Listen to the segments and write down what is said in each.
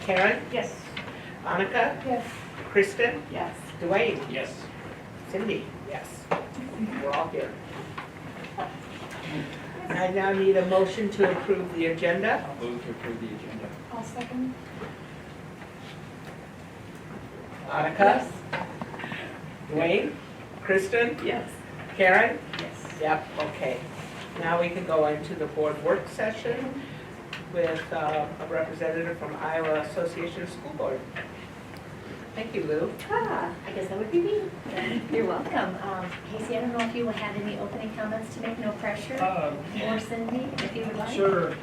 Karen? Yes. Annika? Yes. Kristen? Yes. Dwayne? Yes. Cindy? Yes. We're all here. I now need a motion to approve the agenda. I'll move to approve the agenda. I'll second. Annika? Yes. Dwayne? Kristen? Yes. Karen? Yes. Yep, okay. Now we can go into the board work session with a representative from Iowa Association of School Board. Thank you, Lou. I guess that would be me. You're welcome. Casey, I don't know if you had any opening comments to make, no pressure, or Cindy, if you would like. Sure.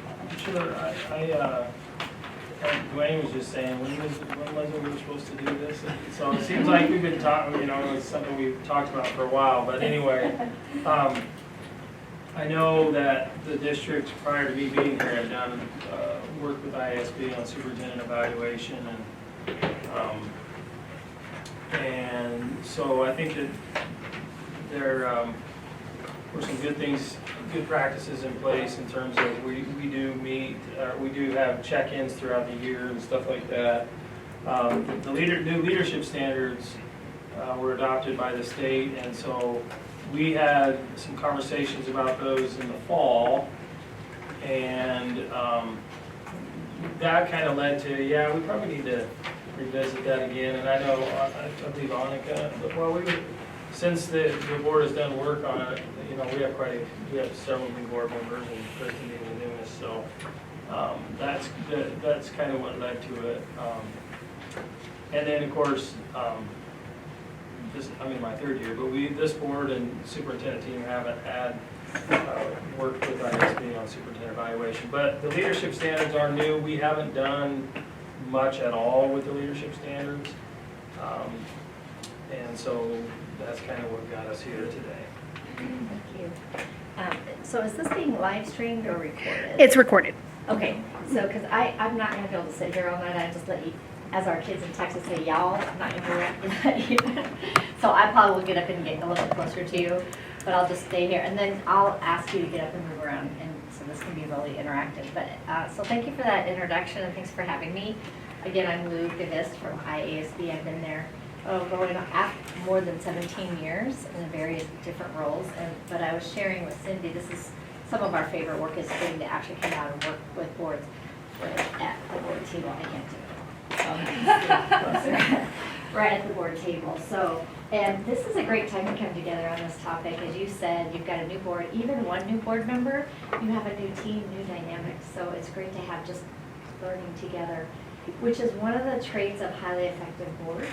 Dwayne was just saying, when was it we were supposed to do this? So it seems like we've been talking, it's something we've talked about for a while, but anyway. I know that the district, prior to me being here, had done work with ISB on superintendent evaluation, and so I think that there were some good things, good practices in place in terms of we do meet, we do have check-ins throughout the year and stuff like that. The new leadership standards were adopted by the state, and so we had some conversations about those in the fall, and that kind of led to, we probably need to revisit that again. And I know, I believe Annika, since the board has done work on it, we have several new board members and Kristen being the newest, so that's kind of what led to it. And then, of course, I'm in my third year, but this board and superintendent team haven't had worked with ISB on superintendent evaluation. But the leadership standards are new. We haven't done much at all with the leadership standards. And so that's kind of what got us here today. Thank you. So is this being live streamed or recorded? It's recorded. Okay, so, because I'm not going to be able to sit here all night, I just let you, as our kids in Texas say, y'all, I'm not going to let you. So I probably will get up and get a little bit closer to you, but I'll just stay here. And then I'll ask you to get up and move around, and so this can be really interactive. But so thank you for that introduction, and thanks for having me. Again, I'm Lou Gavist from IASB. I've been there going on more than 17 years in various different roles. But I was sharing with Cindy, this is some of our favorite work is getting to actually come out and work with boards at the board table. I can't do it. Right at the board table. So, and this is a great time to come together on this topic. As you said, you've got a new board, even one new board member, you have a new team, new dynamics. So it's great to have just learning together, which is one of the traits of highly effective boards,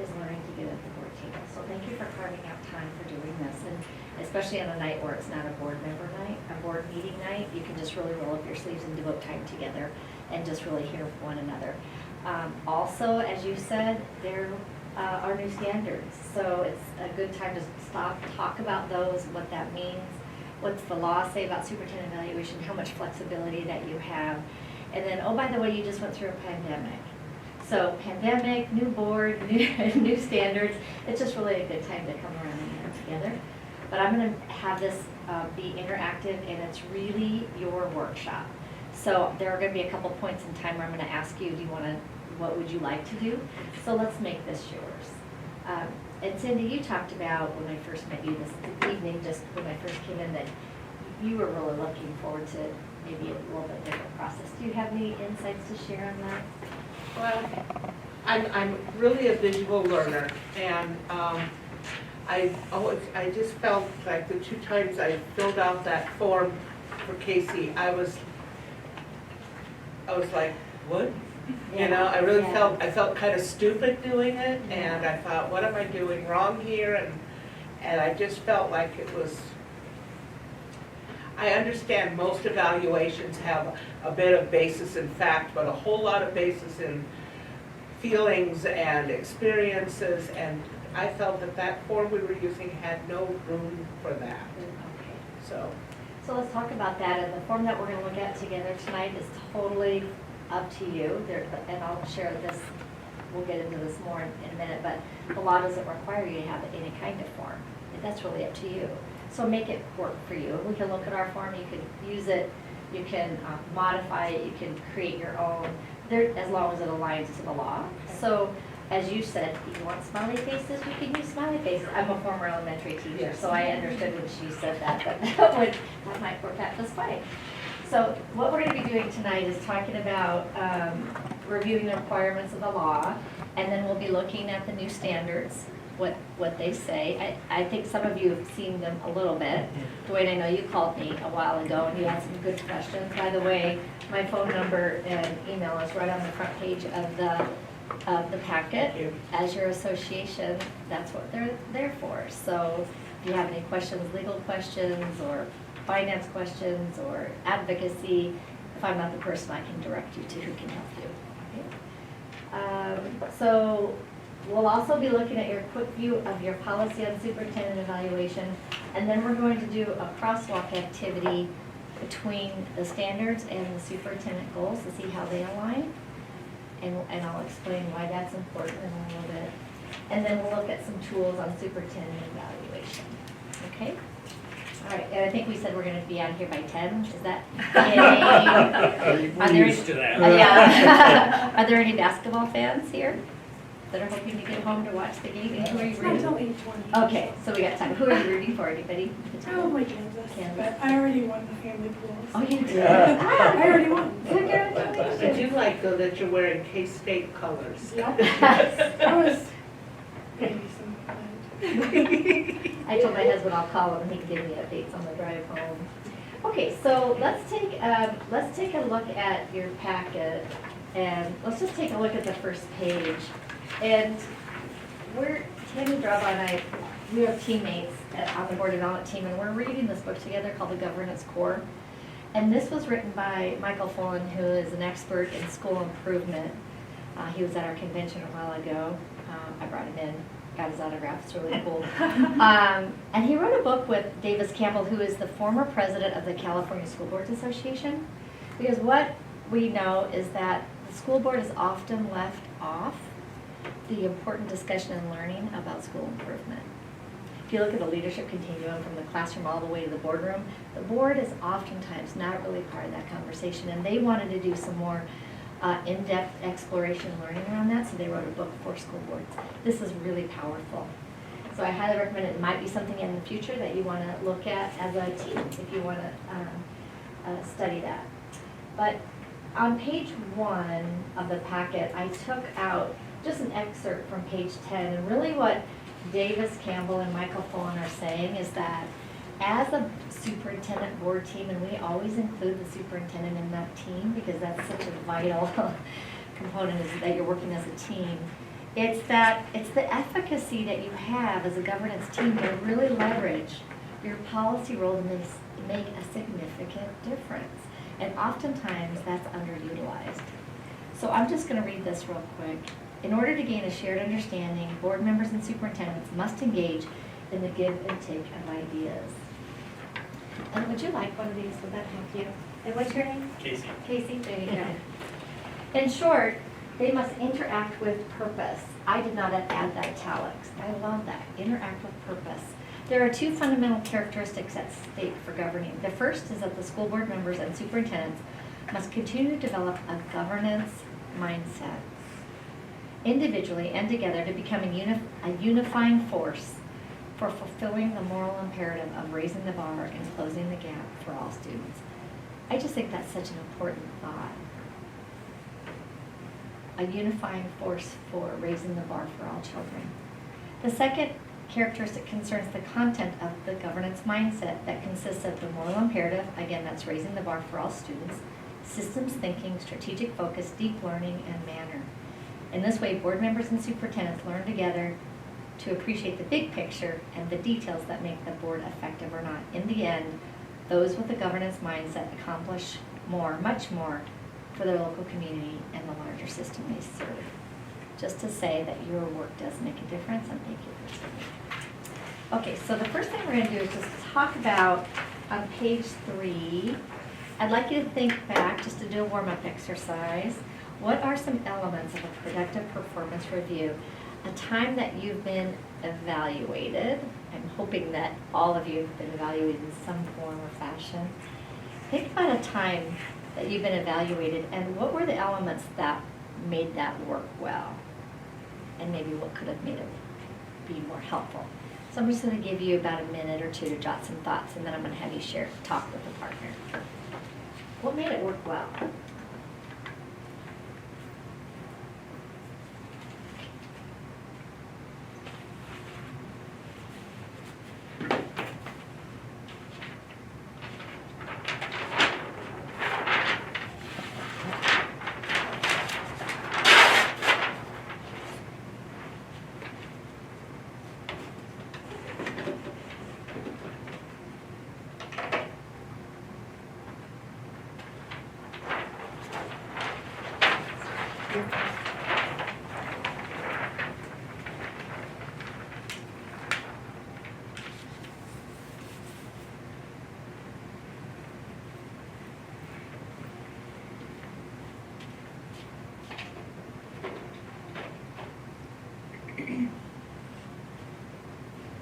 is learning to get at the board table. So thank you for carving out time for doing this. And especially on a night where it's not a board member night, a board meeting night, you can just really roll up your sleeves and devote time together and just really hear one another. Also, as you said, there are new standards. So it's a good time to stop, talk about those, what that means, what's the law say about superintendent evaluation, how much flexibility that you have. And then, oh, by the way, you just went through a pandemic. So pandemic, new board, new standards. It's just really a good time to come around and learn together. But I'm going to have this be interactive, and it's really your workshop. So there are going to be a couple points in time where I'm going to ask you, what would you like to do? So let's make this yours. And Cindy, you talked about when I first met you this evening, just when I first came in, that you were really looking forward to maybe a little bit different process. Do you have any insights to share on that? Well, I'm really a visual learner, and I just felt like the 2 times I filled out that form for Casey, I was like, what? You know, I really felt kind of stupid doing it, and I thought, what am I doing wrong here? And I just felt like it was. I understand most evaluations have a bit of basis in fact, but a whole lot of basis in feelings and experiences, and I felt that form we were using had no room for that. Okay. So let's talk about that. And the form that we're going to look at together tonight is totally up to you. And I'll share this. We'll get into this more in a minute. But the law doesn't require you to have any kind of form. That's really up to you. So make it work for you. We can look at our form. You can use it. You can modify it. You can create your own. there, as long as it aligns to the law. So, as you said, if you want smiley faces, we can use smiley faces. I'm a former elementary teacher, Yes. so I understood when she said that, but that might work out just fine. So what we're gonna be doing tonight is talking about reviewing the requirements of the law, and then we'll be looking at the new standards, what they say. I think some of you have seen them a little bit. Dwayne, I know you called me a while ago and you had some good questions. By the way, my phone number and email is right on the front page of the packet. Thank you. As your association, that's what they're there for. So if you have any questions, legal questions or finance questions or advocacy, if I'm not the person, I can direct you to who can help you. Okay. So we'll also be looking at your quick view of your policy on superintendent evaluation, and then we're going to do a crosswalk activity between the standards and the superintendent goals to see how they align. And I'll explain why that's important in a little bit. And then we'll look at some tools on superintendent evaluation. Okay? All right, and I think we said we're gonna be out of here by 10, is that? Yay. Are there used to that. Yeah. Are there any basketball fans here that are hoping to get home to watch the game? And who are you It's not rooting? until 8:20. Okay, so we got time. Who are you rooting for, anybody? Probably Kansas, Kansas. but I already won the family pool. so- Oh, you did? I already won. I Congratulations. do like though that you're wearing K-State colors. Yep. That was maybe some fun. I told my husband I'll call him and he can give me updates on the drive home. Okay, so let's take a look at your packet and let's just take a look at the first page. And Tammy Draba and I, we are teammates on the board development team, and we're reading this book together called The Governance Core. And this was written by Michael Fullen, who is an expert in school improvement. He was at our convention a while ago. I brought him in, got his autograph, it's really cool. And he wrote a book with Davis Campbell, who is the former president of the California School Boards Association. Because what we know is that the school board is often left off the important discussion and learning about school improvement. If you look at the leadership continuum from the classroom all the way to the boardroom, the board is oftentimes not really part of that conversation, and they wanted to do some more in-depth exploration and learning around that, so they wrote a book for school boards. This is really powerful. So I highly recommend it. It might be something in the future that you want to look at as a team if you want to study that. But on page 1 of the packet, I took out just an excerpt from page 10, and really what Davis Campbell and Michael Fullen are saying is that as a superintendent board team, and we always include the superintendent in that team because that's such a vital component is that you're working as a team, it's the efficacy that you have as a governance team to really leverage your policy role to make a significant difference. And oftentimes that's underutilized. So I'm just going to read this real quick. In order to gain a shared understanding, board members and superintendents must engage in the give and take of ideas. And would you like one of these? Would that help you? And what's your name? Casey. Casey, there you go. In short, they must interact with purpose. I did not add that italics. I love that. Interact with purpose. There are 2 fundamental characteristics at stake for governing. The first is that the school board members and superintendents must continue to develop a governance mindset, individually and together, to become a unifying force for fulfilling the moral imperative of raising the bar and closing the gap for all students. I just think that's such an important thought. A unifying force for raising the bar for all children. The second characteristic concerns the content of the governance mindset that consists of the moral imperative, again, that's raising the bar for all students, systems thinking, strategic focus, deep learning, and manner. In this way, board members and superintendents learn together to appreciate the big picture and the details that make the board effective or not. In the end, those with a governance mindset accomplish more, much more, for their local community and the larger system they serve. Just to say that your work does make a difference, and thank you for saying that. Okay, so the first thing we're going to do is just talk about on page 3. I'd like you to think back, just to do a warm-up exercise. What are some elements of a productive performance review? A time that you've been evaluated. I'm hoping that all of you have been evaluated in some form or fashion. Think about a time that you've been evaluated, and what were the elements that made that work well? And maybe what could have made it be more helpful? So I'm just gonna give you about a minute or two to jot some thoughts, and then I'm gonna have you talk with the partner. What made it work well?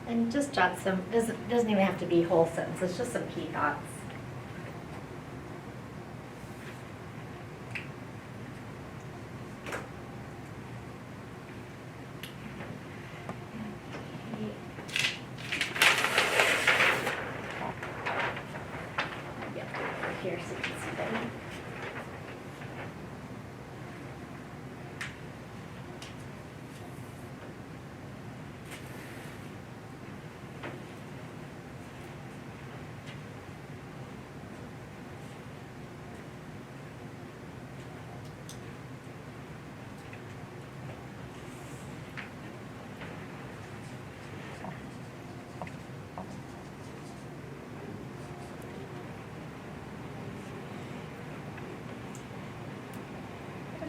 And just jot some, doesn't even have to be whole sentences, just some key thoughts. Yeah, over here so you can see better.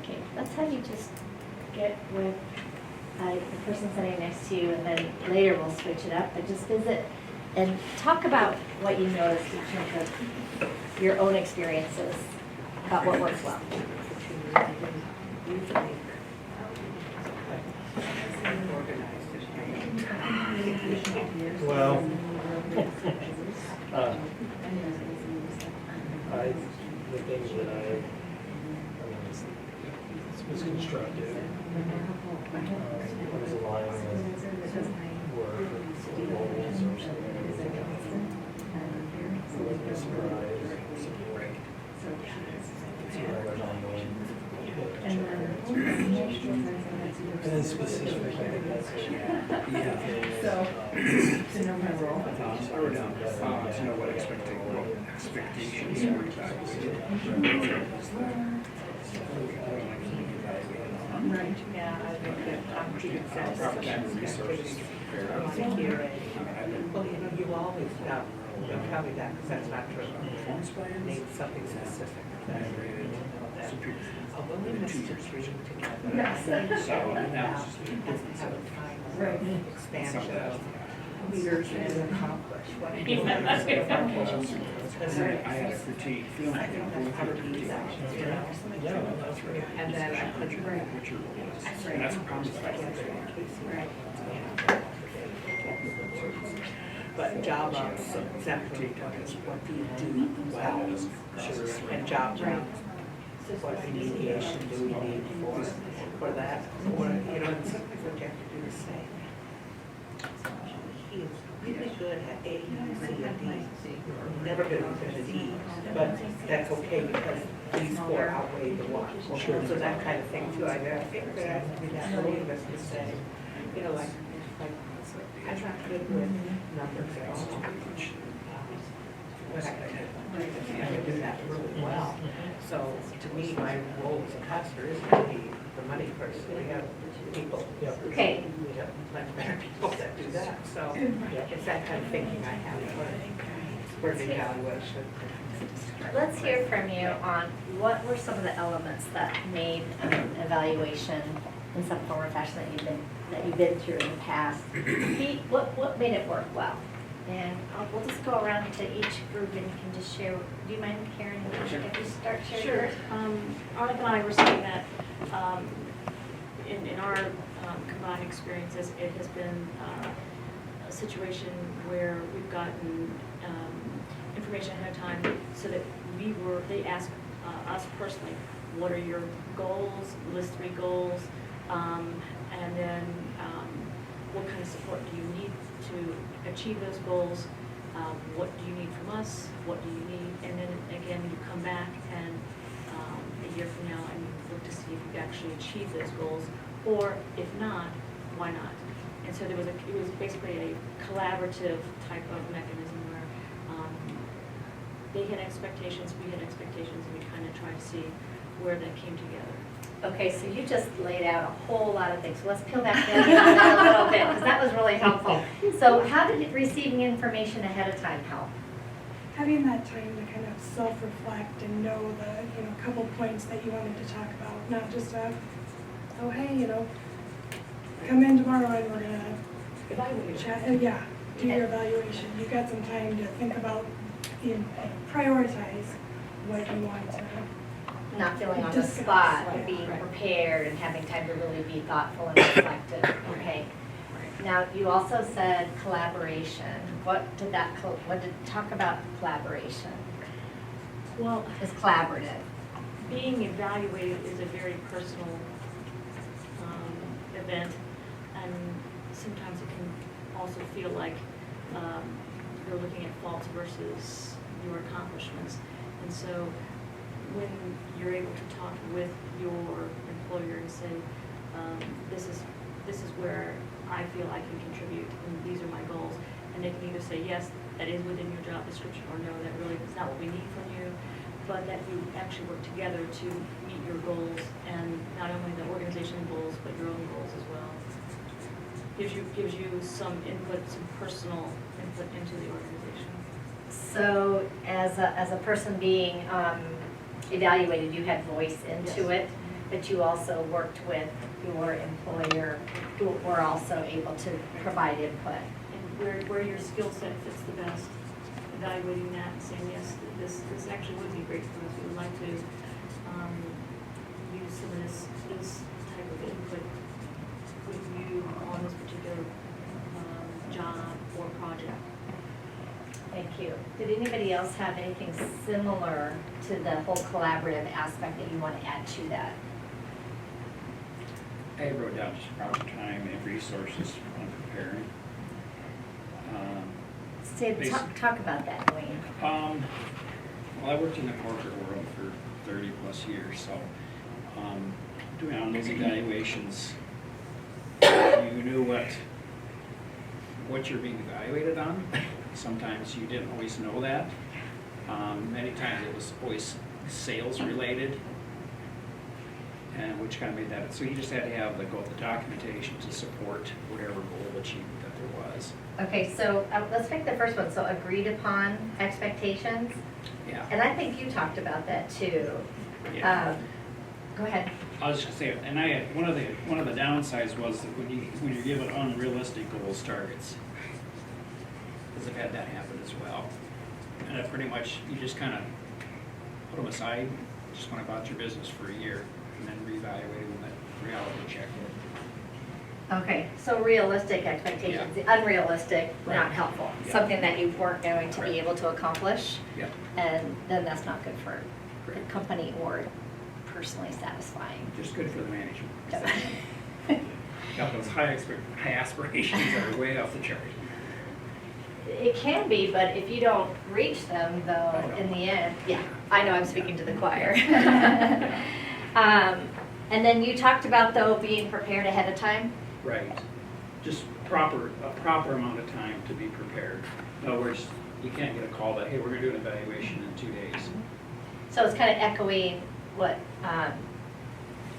Okay, let's have you just get with the person sitting next to you, and then later we'll switch it up, but just visit and talk about what you noticed in terms of your own experiences about what works well. Well, the things that I was constructive, was aligning with work, goals, or something. I wasn't surprised, support, others ongoing. And then specifically, I think that's To know my role. To know what expectations are Right, yeah, I think that well, you know, you always know, don't tell me that, because that's not true. Need something specific. A willingness to dream together. Yes. So, doesn't have a time expansion of leaders and accomplish what people are because I had a critique, feeling I think that's part of these actions, you know? Yeah, that's right. And then I put your what your role is. And that's what comes with But job ups, exactly what do you do well? And job rounds, what remediation do we need for that? Or, you know, and sometimes we have to do the same. He is really good at A, C, and D. Never good at the D, but that's okay because these four outweigh the one. Sure. So that kind of thing too. I think there has to be that willingness to say, you know, like I'm not good with numbers at all. But I can do that really well. So to me, my role as a pastor is to be the money person. We have people. Okay. We have much better people that do that. So it's that kind of thinking I have for the evaluation. Let's hear from you on what were some of the elements that made evaluation in some form or fashion that you've been through in the past. Pete, what made it work well? And we'll just go around to each group and you can just share. Do you mind, Karen, if you start sharing? Sure. Arlene and I were saying that in our combined experiences, it has been a situation where we've gotten information ahead of time so that they ask us personally, what are your goals, list 3 goals, and then what kind of support do you need to achieve those goals, what do you need from us, what do you need, and then again, you come back and a year from now and you look to see if you've actually achieved those goals, or if not, why not? And so it was basically a collaborative type of mechanism where they had expectations, we had expectations, and we kind of tried to see where that came together. Okay, so you just laid out a whole lot of things. So let's peel back the onion on that a little bit, because that was really helpful. So how did receiving information ahead of time help? Having that time to kind of self-reflect and know the, couple points that you wanted to talk about, not just oh, hey, come in tomorrow and we're gonna chat, and do your evaluation. You got some time to think about, prioritize what you want to. Not feeling on the Discuss, spot, right, but being right. prepared and having time to really be thoughtful and reflective. Okay. Now, you also said collaboration. What did talk about collaboration? Well, Is collaborative. being evaluated is a very personal event, and sometimes it can also feel like you're looking at faults versus your accomplishments. And so when you're able to talk with your employer and say, this is where I feel I can contribute, and these are my goals, and they can either say, yes, that is within your job description, or no, that really is not what we need from you, but that you actually work together to meet your goals, and not only the organizational goals, but your own goals as well. Gives you some input, some personal input into the organization. So as a person being evaluated, you had voice into Yes. it, but you also worked with your employer who were also able to provide input. And where your skill set fits the best, evaluating that and saying, yes, this actually would be great for us. We would like to use some of this type of input with you on this particular job or project. Thank you. Did anybody else have anything similar to the whole collaborative aspect that you want to add to that? I wrote down just proper time and resources when preparing. Talk about that, Dwayne. Well, I worked in the corporate world for 30 plus years, so doing on those evaluations, you knew what you're being evaluated on. Sometimes you didn't always know that. Many times it was always sales related, and which kind of made that. So you just had to have the documentation to support whatever goal achievement that there was. Okay, so let's make the first one. So agreed upon expectations. Yeah. And I think you talked about that too. Yeah. Go ahead. I was just gonna say, and I had, one of the downsides was that when you're given unrealistic goals, targets, because I've had that happen as well. And I pretty much, you just kind of put them aside, just went about your business for a year, and then reevaluated when that reality check in. Okay, so realistic expectations, unrealistic, not Right. helpful. Yeah. Something that you weren't going to Right. be able to accomplish, Yep. and then that's not good for the Correct. company or personally satisfying. Just good for the management. Yep. Got those high aspirations that are way off the chart. It can be, but if you don't reach them, I though, know. in the end, yeah, I know I'm speaking to the choir. And then you talked about, though, being prepared ahead of time. Right. Just a proper amount of time to be prepared. In other words, you can't get a call that, hey, we're gonna do an evaluation in 2 days. So it's kind of echoing what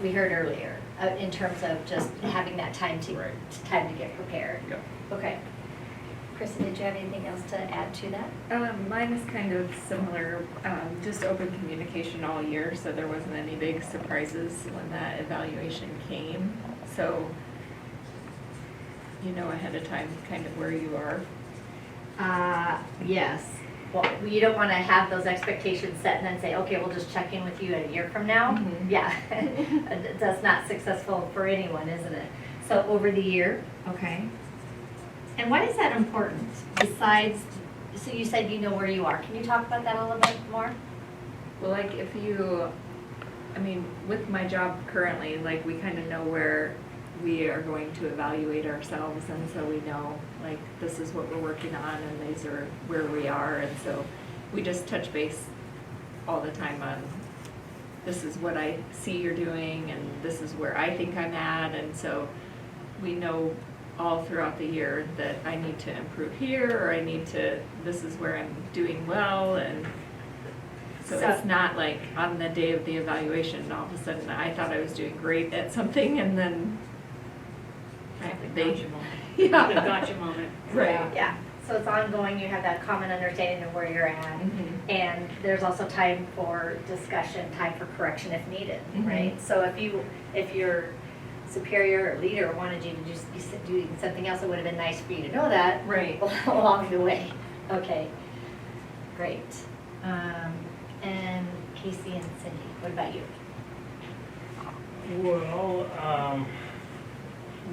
we heard earlier, in terms of just having that time to get prepared. Yep. Okay. Kristen, did you have anything else to add to that? Mine is kind of similar, just open communication all year, so there wasn't any big surprises when that evaluation came. So you know ahead of time kind of where you are. Yes. Well, you don't want to have those expectations set and then say, okay, we'll just check in with you a year from now. Mhm. Yeah, that's not successful for anyone, isn't it? So over the year, okay. And why is that important? Besides, so you said you know where you are. Can you talk about that a little bit more? Well, like if you, I mean, with my job currently, like we kind of know where we are going to evaluate ourselves, and so we know like this is what we're working on and these are where we are, and so we just touch base all the time on this is what I see you're doing and this is where I think I'm at, and so we know all throughout the year that I need to improve here, or I need to, this is where I'm doing well, and so it's not like on the day of the evaluation, all of a sudden I thought I was doing great at something and then Gotcha moment. Yeah. Gotcha moment. Right. Yeah, so it's ongoing, you have that common understanding of where you're at. Mhm. And there's also time for discussion, time for correction if needed, Mhm. right? So if your superior or leader wanted you to just be doing something else, it would have been nice for you to know that Right. along the way. Okay, great. And Casey and Cindy, what about you? Well,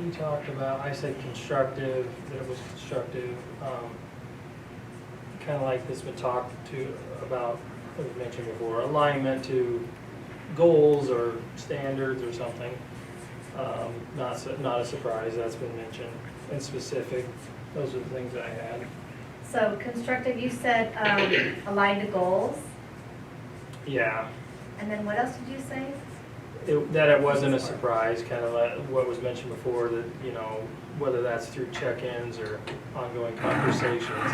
we talked about, I said constructive, that it was constructive. Kind of like this been talked to about, as mentioned before, alignment to goals or standards or something. Not a surprise, that's been mentioned, and specific. Those are the things I had. So constructive, you said align to goals, Yeah, and then what else did you say? that it wasn't a surprise, kind of like what was mentioned before, that, you know, whether that's through check-ins or ongoing conversations.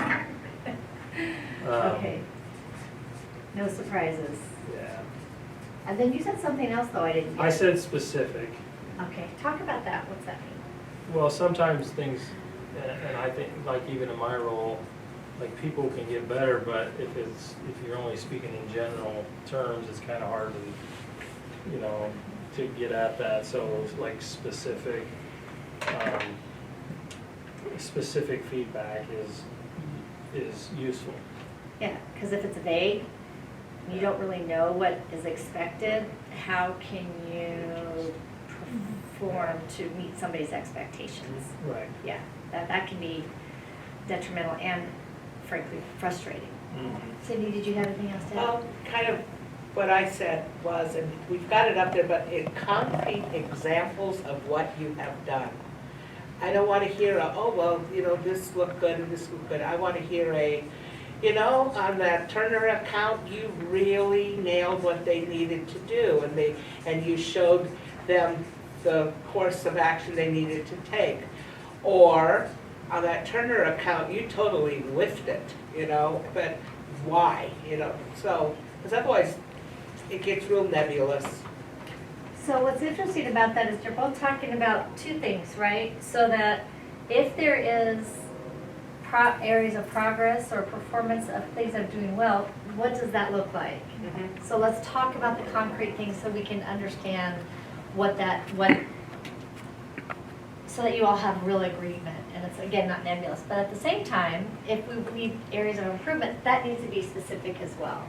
Okay. No surprises. Yeah. And then you said something else though I didn't get. I said specific. Okay, talk about that, what's that mean? Well, sometimes things, and I think, like even in my role, like people can get better, but if you're only speaking in general terms, it's kind of hard to, you know, to get at that. So like specific feedback is useful. Yeah, because if it's vague, you don't really know what is expected, how can you perform to meet somebody's expectations? Right. Yeah, that can be detrimental and frankly frustrating. Cindy, did you have anything else to add? Kind of what I said was, and we've got it up there, but in concrete examples of what you have done. I don't want to hear, this looked good and this looked good. I want to hear on that Turner account, you really nailed what they needed to do, and you showed them the course of action they needed to take. Or on that Turner account, you totally whiffed it, but why, so, because otherwise it gets real nebulous. So what's interesting about that is they're both talking about two things, right? So that if there is areas of progress or performance of things I'm doing well, what does that look like? So let's talk about the concrete things so we can understand so that you all have real agreement. And it's, again, not nebulous. But at the same time, if we need areas of improvement, that needs to be specific as well.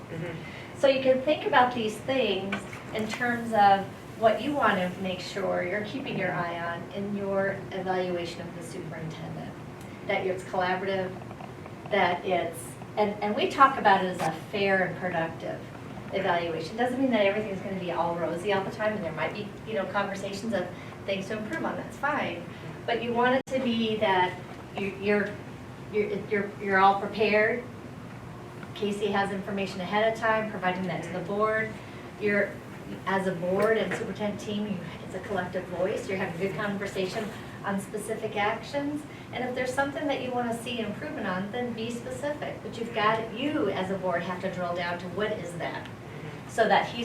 So you can think about these things in terms of what you want to make sure you're keeping your eye on in your evaluation of the superintendent. That it's collaborative, that it's, and we talk about it as a fair and productive evaluation. Doesn't mean that everything's going to be all rosy all the time, and there might be, conversations of things to improve on, that's fine. But you want it to be that you're all prepared. Casey has information ahead of time, providing that to the board. You're, as a board and superintendent team, it's a collective voice. You're having a good conversation on specific actions. And if there's something that you want to see improvement on, then be specific. But you as a board have to drill down to what is that, so that he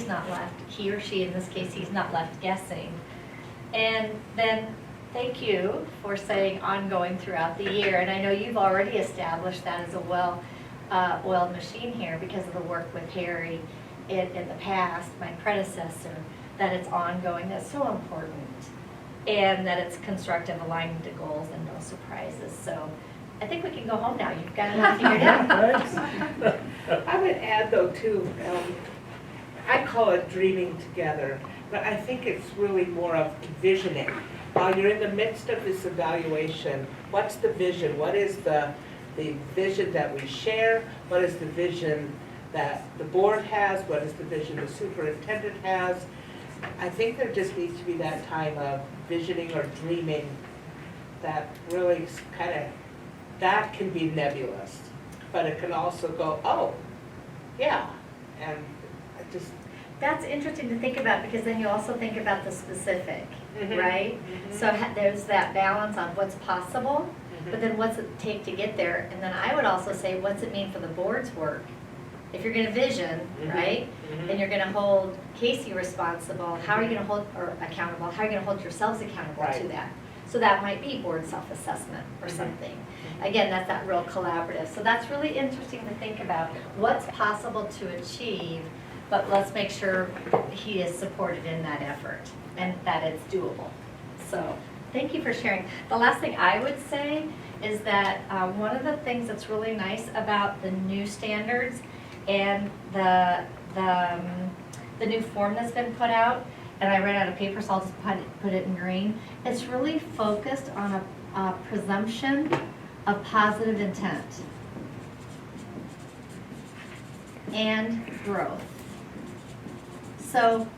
or she, in this case, he's not left guessing. And then thank you for saying ongoing throughout the year. And I know you've already established that as a well-oiled machine here because of the work with Harry in the past, my predecessor, that it's ongoing. That's so important. And that it's constructive, aligned to goals, and no surprises. So I think we can go home now. You've got it all figured out. I would add though too, I call it dreaming together, but I think it's really more of visioning. While you're in the midst of this evaluation, what's the vision? What is the vision that we share? What is the vision that the board has, what is the vision the superintendent has. I think there just needs to be that time of visioning or dreaming that really kind of, that can be nebulous, but it can also go, oh, yeah, and I just. That's interesting to think about, because then you also think about the specific, Mhm. right? Mhm. So there's that balance on what's possible, Mhm. but then what's it take to get there? And then I would also say, what's it mean for the board's work? If you're gonna vision, Mhm. right, Mhm. and you're gonna hold Casey responsible, how are you gonna hold, or accountable, how are you gonna hold yourselves accountable to Right. that? So that might be board self-assessment or Mhm. something. Again, that's that real collaborative. So that's really interesting to think about, what's possible to achieve, but let's make sure he is supported in that effort and that it's doable. So, thank you for sharing. The last thing I would say is that one of the things that's really nice about the new standards and the new form that's been put out, and I ran out of paper, so I'll just put it in green. It's really focused on a presumption of positive intent and growth. So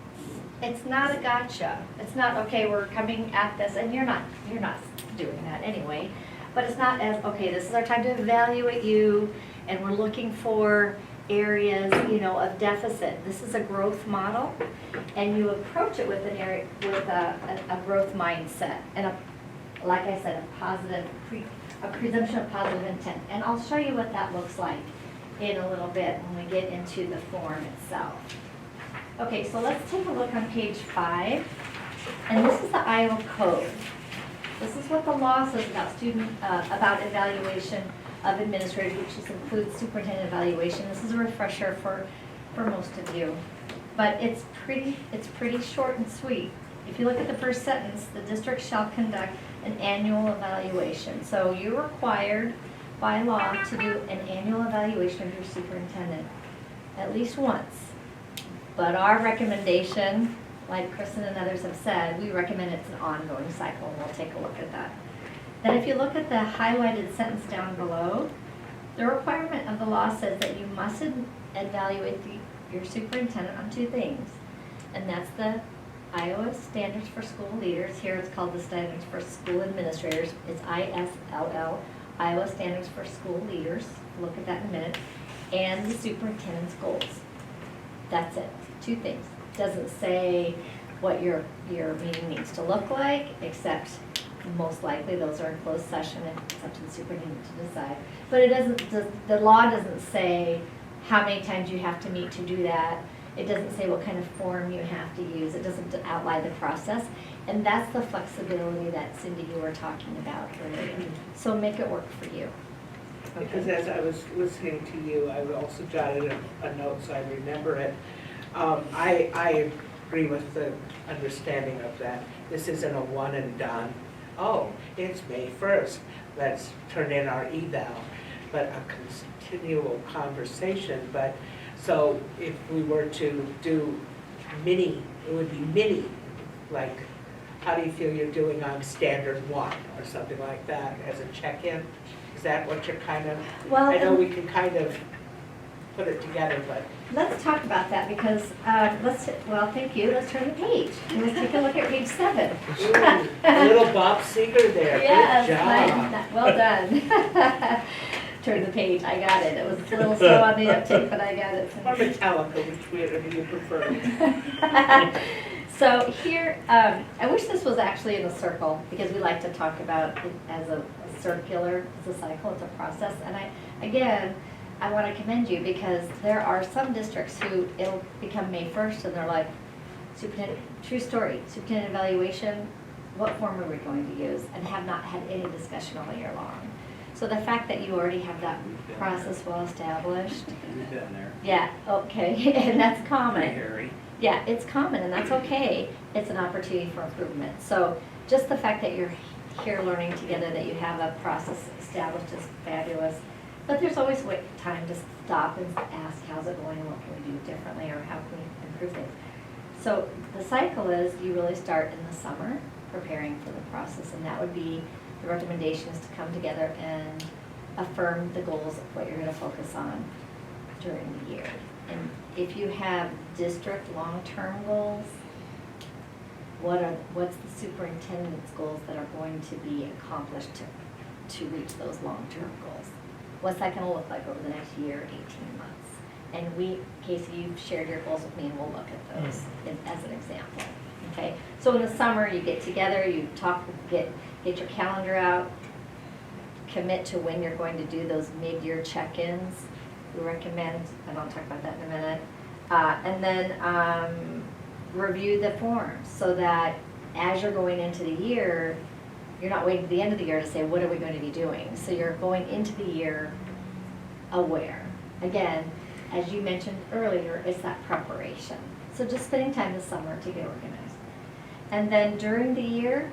it's not a gotcha. It's not, okay, we're coming at this, and you're not doing that anyway. But it's not as, okay, this is our time to evaluate you, and we're looking for areas, of deficit. This is a growth model, and you approach it with a growth mindset, and like I said, a presumption of positive intent. And I'll show you what that looks like in a little bit when we get into the form itself. Okay, so let's take a look on page 5, and this is the Iowa Code. This is what the law says about evaluation of administrators, which includes superintendent evaluation. This is a refresher for most of you, but it's pretty short and sweet. If you look at the first sentence, the district shall conduct an annual evaluation. So you're required by law to do an annual evaluation of your superintendent at least once. But our recommendation, like Kristen and others have said, we recommend it's an ongoing cycle, and we'll take a look at that. Then if you look at the highlighted sentence down below, the requirement of the law says that you must evaluate your superintendent on 2 things. And that's the Iowa Standards for School Leaders. Here it's called the Standards for School Administrators. It's ISLL, Iowa Standards for School Leaders. Look at that in a minute. And the superintendent's goals. That's it, 2 things. Doesn't say what your meeting needs to look like, except most likely those are in closed session and it's up to the superintendent to decide. But it doesn't, the law doesn't say how many times you have to meet to do that. It doesn't say what kind of form you have to use. It doesn't outline the process. And that's the flexibility that Cindy, you were talking about earlier. So make it work for you. Because as I was listening to you, I also jotted a note so I remember it. I agree with the understanding of that. This isn't a one and done. Oh, it's May 1st, let's turn in our eval, but a continual conversation. But so if we were to do mini, it would be mini, like how do you feel you're doing on standard 1 or something like that as a check-in? Is that what you're kind of, Well, I know we can kind of put it together, but. let's talk about that because, thank you. Let's turn the page. Let's take a look at page 7. Ooh, a little Bob Seger there, Yes, good job. well done. Turn the page, I got it. It was a little slow on the uptake, but I got it. Or Metallica, which you prefer. So here, I wish this was actually in a circle because we like to talk about it as a circular, as a cycle, it's a process. And I want to commend you because there are some districts who it'll become May 1st and they're like, superintendent, true story, superintendent evaluation, what form are we going to use? And have not had any discussion all year long. So the fact that you already have that process well established. We've been there. Yeah, okay, and that's common. Pretty hairy. Yeah, it's common and that's okay. It's an opportunity for improvement. So just the fact that you're here learning together, that you have a process established is fabulous. But there's always time to stop and ask, how's it going and what can we do differently or how can we improve things? So the cycle is you really start in the summer preparing for the process, and that would be the recommendation is to come together and affirm the goals of what you're going to focus on. during the year. And if you have district long-term goals, what's the superintendent's goals that are going to be accomplished to reach those long-term goals? What's that gonna look like over the next year, 18 months? And Casey, you've shared your goals with me, and we'll look at those as an example, okay? So in the summer, you get together, you talk, get your calendar out, commit to when you're going to do those mid-year check-ins. We recommend, and I'll talk about that in a minute. And then review the forms so that as you're going into the year, you're not waiting to the end of the year to say, what are we going to be doing? So you're going into the year aware. Again, as you mentioned earlier, it's that preparation. So just spending time this summer to get organized. And then during the year,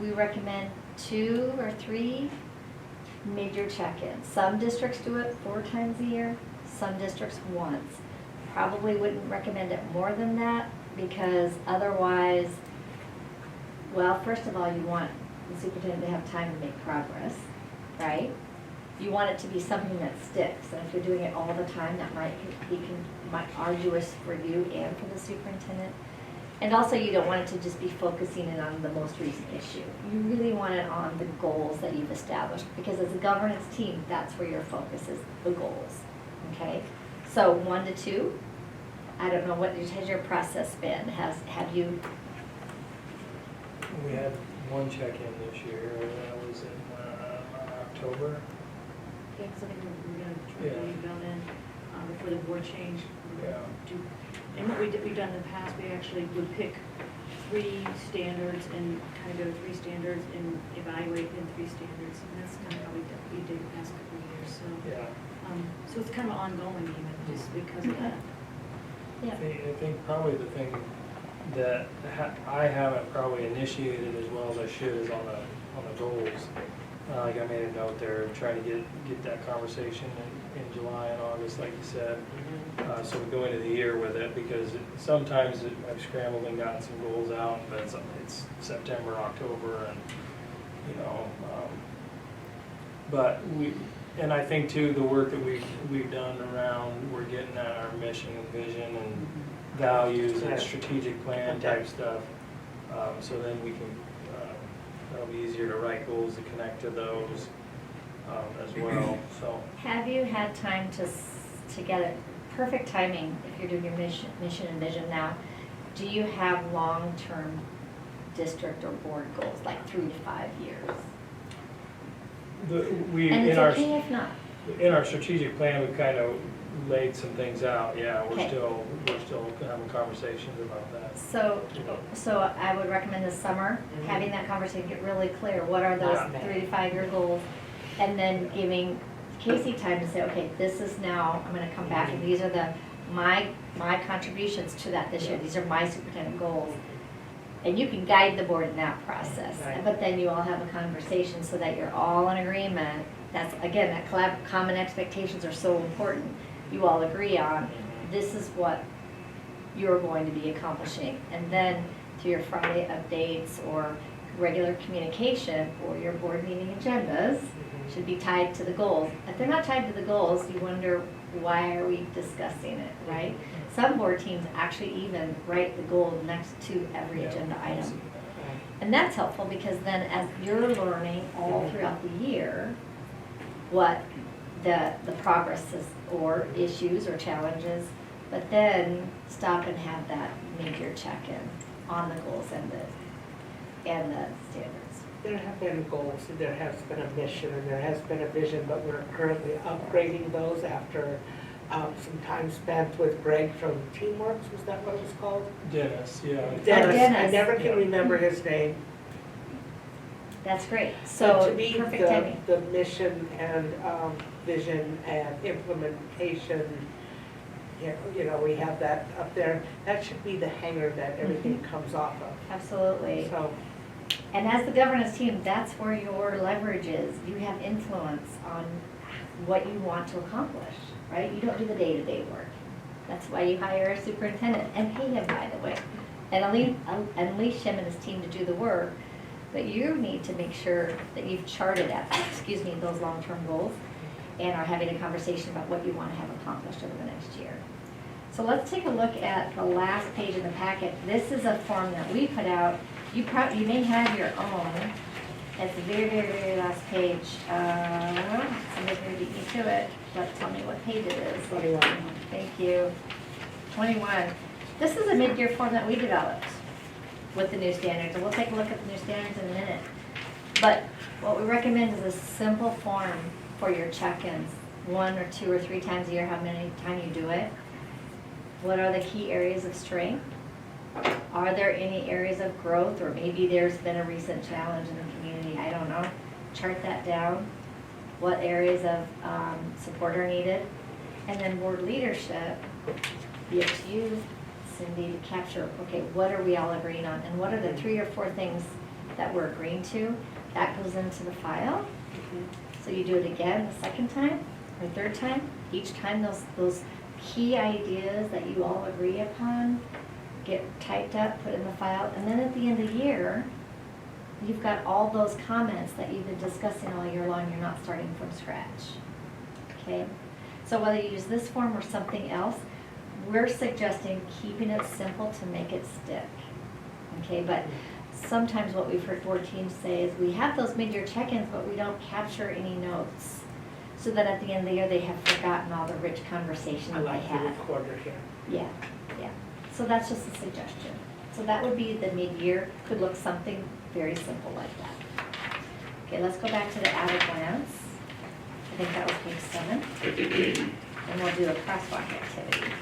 we recommend 2 or 3 mid-year check-ins. Some districts do it 4 times a year, some districts once. Probably wouldn't recommend it more than that, because otherwise, well, first of all, you want the superintendent to have time to make progress, right? You want it to be something that sticks, and if you're doing it all the time, that might be arduous for you and for the superintendent. And also, you don't want it to just be focusing in on the most recent issue. You really want it on the goals that you've established, because as a governance team, that's where your focus is, the goals, okay? So 1 to 2, I don't know, what has your process been? Have you? We had one check-in this year, that was in October. Yeah, because I think we're gonna try to leave them in before the board change. Yeah. And what we've done in the past, we actually would pick 3 standards and kind of go to 3 standards and evaluate in 3 standards. And that's kind of how we did the past couple of years, so. Yeah. So it's kind of ongoing even, just because of that. Yeah. I think probably the thing that I haven't probably initiated as well as I should is on the goals. Like I made a note there, trying to get that conversation in July and August, like you said. So we go into the year with it, because sometimes I've scrambled and gotten some goals out, but it's September, October, and but and I think too, the work that we've done around, we're getting at our mission and vision and values and strategic plan type stuff. So then we can, it'll be easier to write goals to connect to those as well, so. Have you had time to get it, perfect timing, if you're doing your mission and vision now, do you have long-term district or board goals, like 3 to 5 years? And it's okay if not. In our strategic plan, we've kind of laid some things out, yeah, we're Okay. still having conversations about that. So I would recommend this summer, having that conversation, get really clear, what are those 3 to 5 year goals? And then giving Casey time to say, okay, this is now, I'm gonna come back, and these are my contributions to that this year, these are my superintendent goals. And you can guide the board in that process, but then you all have a conversation so that you're all in agreement. That's, again, that common expectations are so important. You all agree on, this is what you're going to be accomplishing. And then through your Friday updates or regular communication or your board meeting agendas should be tied to the goals. If they're not tied to the goals, you wonder, why are we discussing it, right? Some board teams actually even write the goal next to every agenda item. And that's helpful, because then as you're learning all throughout the year what the progress is, or issues or challenges, but then stop and have that major check-in on the goals and the standards. There have been goals, and there has been a mission, and there has been a vision, but we're currently upgrading those after some time spent with Greg from Teamworks, was that what it was called? Dennis, yeah. Dennis, I Dennis. never can remember his name. That's great. But So to me, perfect timing. the mission and vision and implementation, we have that up there. That should be the hanger that everything comes off of. Absolutely. So, And as the governance team, that's where your leverage is. You have influence on what you want to accomplish, right? You don't do the day-to-day work. That's why you hire a superintendent and pay him, by the way, and unleash him and his team to do the work. But you need to make sure that you've charted those long-term goals, and are having a conversation about what you want to have accomplished over the next year. So let's take a look at the last page in the packet. This is a form that we put out. You may have your own. It's the very, very, very last page. Somebody's going to beat me to it, but tell me what page it is. 21. Thank you. 21. This is a mid-year form that we developed with the new standards, and we'll take a look at the new standards in a minute. But what we recommend is a simple form for your check-ins, 1 or 2 or 3 times a year, how many times you do it. What are the key areas of strength? Are there any areas of growth, or maybe there's been a recent challenge in the community? I don't know. Chart that down. What areas of support are needed? And then board leadership, be it you, Cindy, to capture, okay, what are we all agreeing on? And what are the 3 or 4 things that we're agreeing to? That goes into the file. So you do it again the second time or third time. Each time those key ideas that you all agree upon get typed up, put in the file, and then at the end of the year, you've got all those comments that you've been discussing all year long. You're not starting from scratch. Okay? So whether you use this form or something else, we're suggesting keeping it simple to make it stick. Okay, but sometimes what we've heard board teams say is we have those mid-year check-ins, but we don't capture any notes. So that at the end of the year, they have forgotten all the rich conversation I that they like the had. recorder here. Yeah, yeah. So that's just a suggestion. So that would be the mid-year, could look something very simple like that. Okay, let's go back to the at a glance. I think that was page 7. And we'll do a crosswalk activity.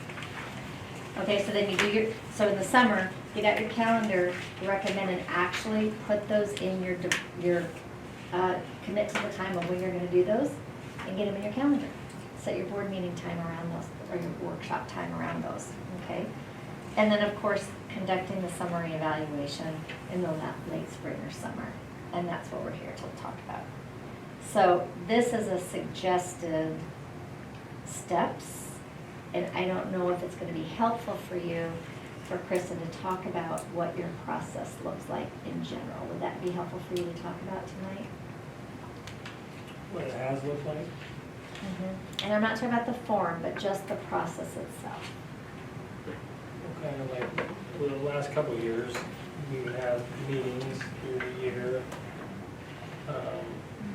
Okay, so then you do so in the summer, get out your calendar, recommend and actually put those in your commit to the time of when you're gonna do those and get them in your calendar. Set your board meeting time around those, or your workshop time around those, okay? And then, of course, conducting the summary evaluation in the late spring or summer. And that's what we're here to talk about. So this is a suggested steps, and I don't know if it's gonna be helpful for you, for Kristen to talk about what your process looks like in general. Would that be helpful for you to talk about tonight? What it has looked like? And I'm not talking about the form, but just the process itself. Kind of like, for the last couple of years, we would have meetings through the year,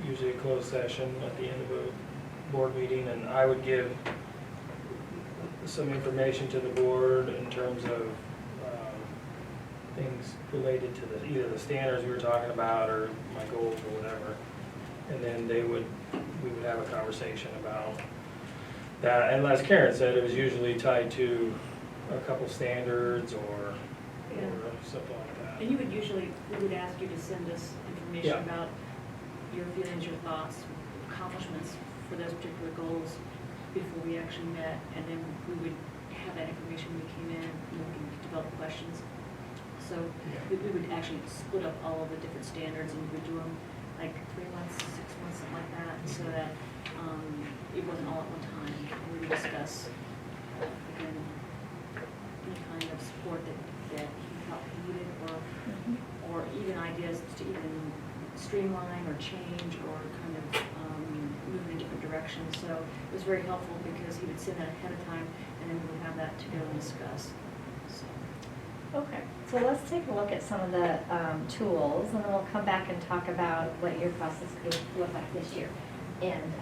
usually a closed session at the end of a board meeting, and I would give some information to the board in terms of things related to either the standards we were talking about or my goals or whatever. And then we would have a conversation about that. And as Karen said, it was usually tied to a couple standards or something like that. And you would usually, we would ask you to send us information Yeah. about your feelings, your thoughts, accomplishments for those particular goals before we actually met, and then we would have that information when we came in, and we can develop questions. So we would actually split up all of the different standards, and we would do them like 3 months, 6 months, something like that, so that it wasn't all at one time. We would discuss, again, any kind of support that he felt he needed, or even ideas to even streamline or change or kind of move in different directions. So it was very helpful because he would send that ahead of time, and then we would have that to go and discuss. So. Okay, so let's take a look at some of the tools, and then we'll come back and talk about what your process could look like this year. And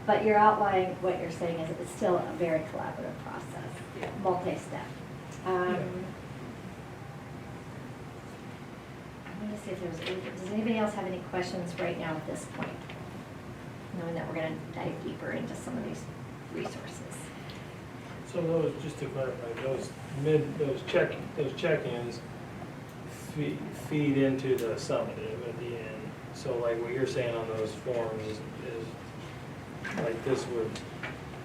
but your outline, what you're saying is it's still a very collaborative process, multi-step. Let me see if does anybody else have any questions right now at this point? Knowing that we're gonna dive deeper into some of these resources. So those, just to clarify, those check-ins feed into the summative at the end. So like what you're saying on those forms is like this would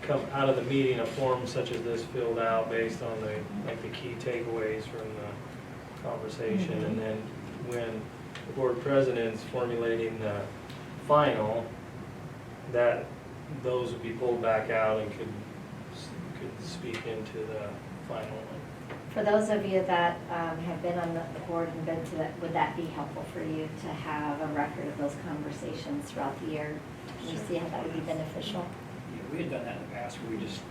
come out of the meeting, a form such as this filled out based on the key takeaways from the conversation. And then when the board president's formulating the final, that those would be pulled back out and could speak into the final one. For those of you that have been on the board and been to that, would that be helpful for you to have a record of those conversations throughout the year? Can you see how that would be beneficial? Yeah, we had done that in the past, where we just,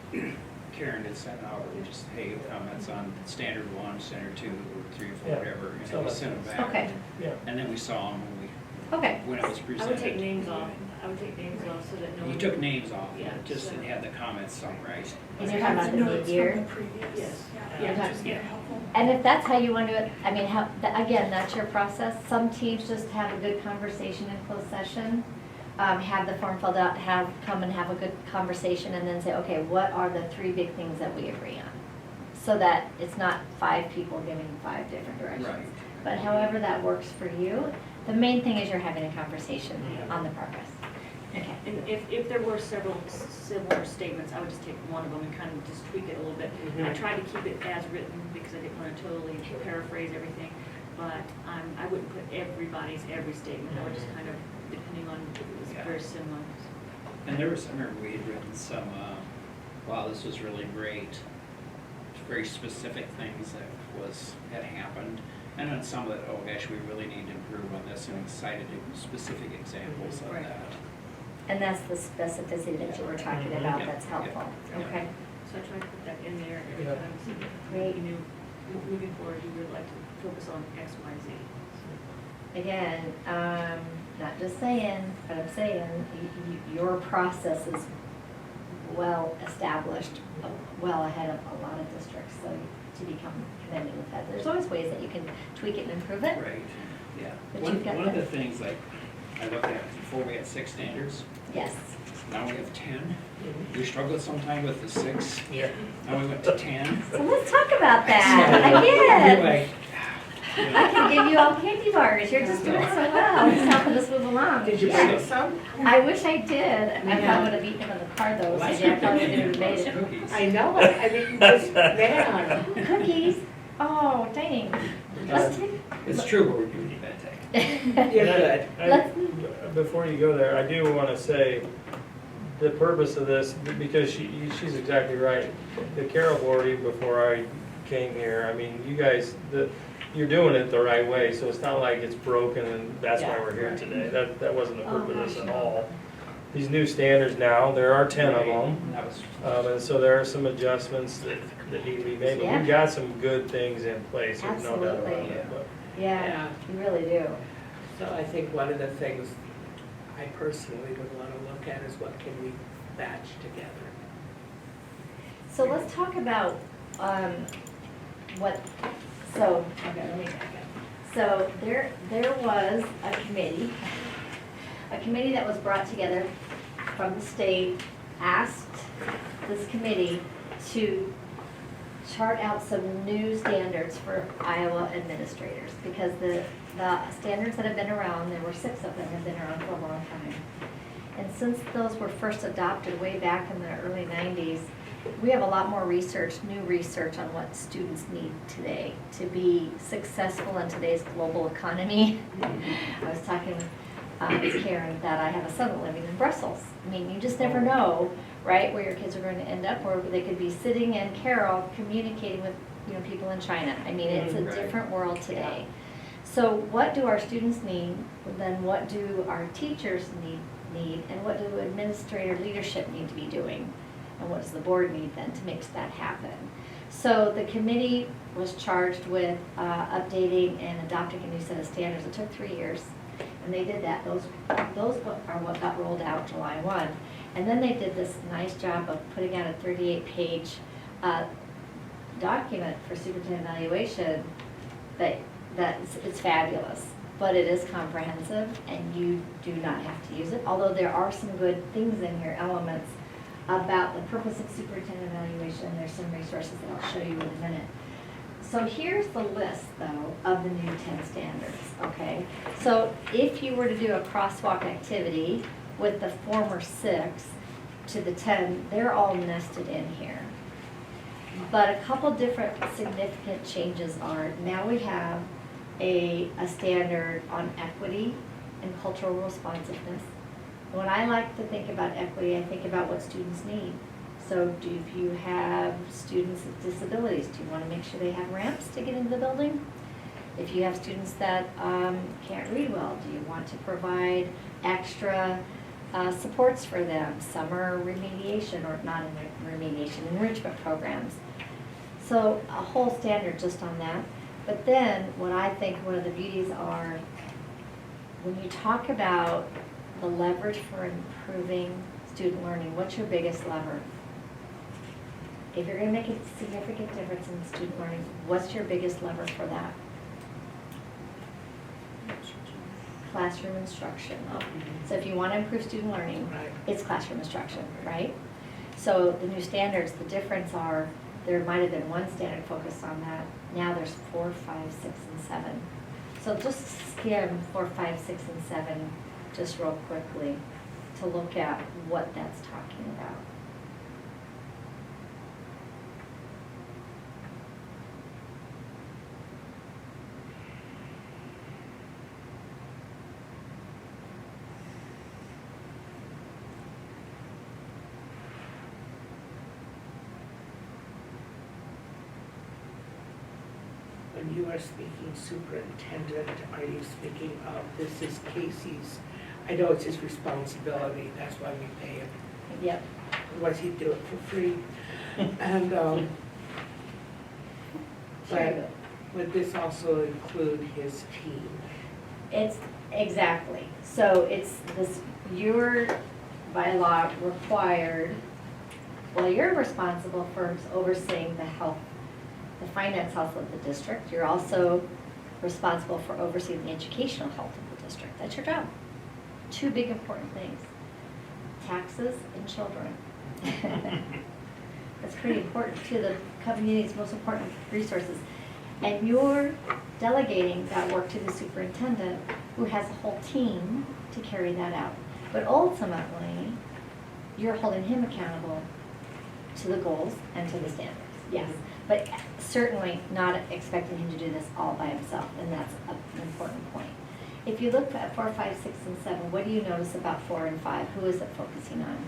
Karen had sent out, we just, hey, comments on standard 1, standard 2, or 3 or 4, Yeah. whatever, and So then we that's- sent them back. Okay, Yeah. And then we saw them okay. when it was I presented. would take names off, I would take names off so that no one. You took names off, Yeah, just so- and had the comments summarized. And you're talking about the Notes from mid-year? the previous, Yes. yeah, Yeah, which just- is yeah. very helpful. And if that's how you want to do it, I mean, again, that's your process. Some teams just have a good conversation in closed session, have the form filled out, come and have a good conversation, and then say, okay, what are the 3 big things that we agree on? So that it's not 5 people giving 5 different directions. Right. But however that works for you, the main thing is you're having a conversation Yeah. on the progress. Okay. And if there were several similar statements, I would just take one of them and kind of just tweak it a little bit. I tried to keep it as written because I didn't want to totally paraphrase everything, but I wouldn't put everybody's every statement. I would just kind of, depending on if it was Yeah. very similar. And there was, I remember we had written some, wow, this was really great, very specific things that had happened. And then some that, oh gosh, we really need to improve on this, and we cited specific examples of Right. that. And that's the specificity that you were talking about, Yeah. that's helpful. Yeah. Okay. So I tried to put that in there every Yeah. time. So Great. you knew, moving forward, you would like to focus on X, Y, Z. Again, not just saying, but I'm saying, your process is well established, well ahead of a lot of districts, so to become commended with that. There's always ways that you can tweak it and improve it. Right, yeah. But One you've got of the that. things like, I looked at, before we had 6 standards, Yes. now we have 10. We struggled sometime with the 6, Yeah. now we went to 10. So let's talk about that. You're Again, like, you know, I can give you all candy bars. You're just doing so well. It's helping us move along. Did you Yeah. bring some? I wish I did. I Yeah. probably would have eaten them in the car though, so last yeah, I week probably they would have gave made us it. cookies. I know, I mean, just, man. Cookies? Oh, dang. Let's take. It's true, but we're doing it that You're And good. I- Before you go there, I do want to say, the purpose of this, because she's exactly right. The Carroll Board, even before I came here, I mean, you guys, you're doing it the right way, so it's not like it's broken and that's why we're here today. That wasn't the purpose of this at all. These new standards now, there are 10 of them. That was, And so there are some adjustments that need to be made, but Yeah. we've got some good things in place, there's no doubt about Absolutely. it. But Yeah, you really do. So I think one of the things I personally would want to look at is what can we batch together? So let's talk about, what, so, okay, let me back up. So there was a committee that was brought together from the state, asked this committee to chart out some new standards for Iowa administrators, because the standards that have been around, there were 6 of them, have been around for a long time. And since those were first adopted way back in the early 90s, we have a lot more research, new research on what students need today to be successful in today's global economy. I was talking with Karen that I have a son living in Brussels. I mean, you just never know, right, where your kids are going to end up, or they could be sitting in Carroll communicating with, people in China. I mean, it's a Right. different world today. So what do our students need? Then what do our teachers need, and what do administrator leadership need to be doing? And what does the board need then to make that happen? So the committee was charged with updating and adopting a new set of standards. It took 3 years, and they did that. Those are what got rolled out July 1. And then they did this nice job of putting out a 38-page document for superintendent evaluation it's fabulous, but it is comprehensive, and you do not have to use it, although there are some good things in here, elements about the purpose of superintendent evaluation. There's some resources that I'll show you in a minute. So here's the list, though, of the new 10 standards, okay? So if you were to do a crosswalk activity with the former 6 to the 10, they're all nested in here. But a couple different significant changes are, now we have a standard on equity and cultural responsiveness. When I like to think about equity, I think about what students need. So do you have students with disabilities? Do you want to make sure they have ramps to get into the building? If you have students that can't read well, do you want to provide extra supports for them, summer remediation, or not in remediation, enrichment programs? So a whole standard just on that. But then what I think one of the beauties are, when you talk about the leverage for improving student learning, what's your biggest lever? If you're going to make a significant difference in student learning, what's your biggest lever for that? Classroom instruction. So if you want to improve student learning, Right. it's classroom instruction, right? So the new standards, the difference are, there might have been one standard focused on that. Now there's 4, 5, 6, and 7. So just skim 4, 5, 6, and 7 just real quickly to look at what that's talking about. When you are speaking superintendent, are you speaking of, this is Casey's, I know it's his responsibility, that's why we pay him. Yep. Otherwise he'd do it for free. And, but would this also include his team? It's, exactly. So it's this, you're by law required, well, you're responsible for overseeing the health, the finance health of the district. You're also responsible for overseeing the educational health of the district. That's your job. Two big important things, taxes and children. That's pretty important to the community's most important resources. And you're delegating that work to the superintendent, who has a whole team to carry that out. But ultimately, you're holding him accountable to the goals and to the standards, yes. But certainly not expecting him to do this all by himself, and that's an important point. If you look at 4, 5, 6, and 7, what do you notice about 4 and 5? Who is it focusing on?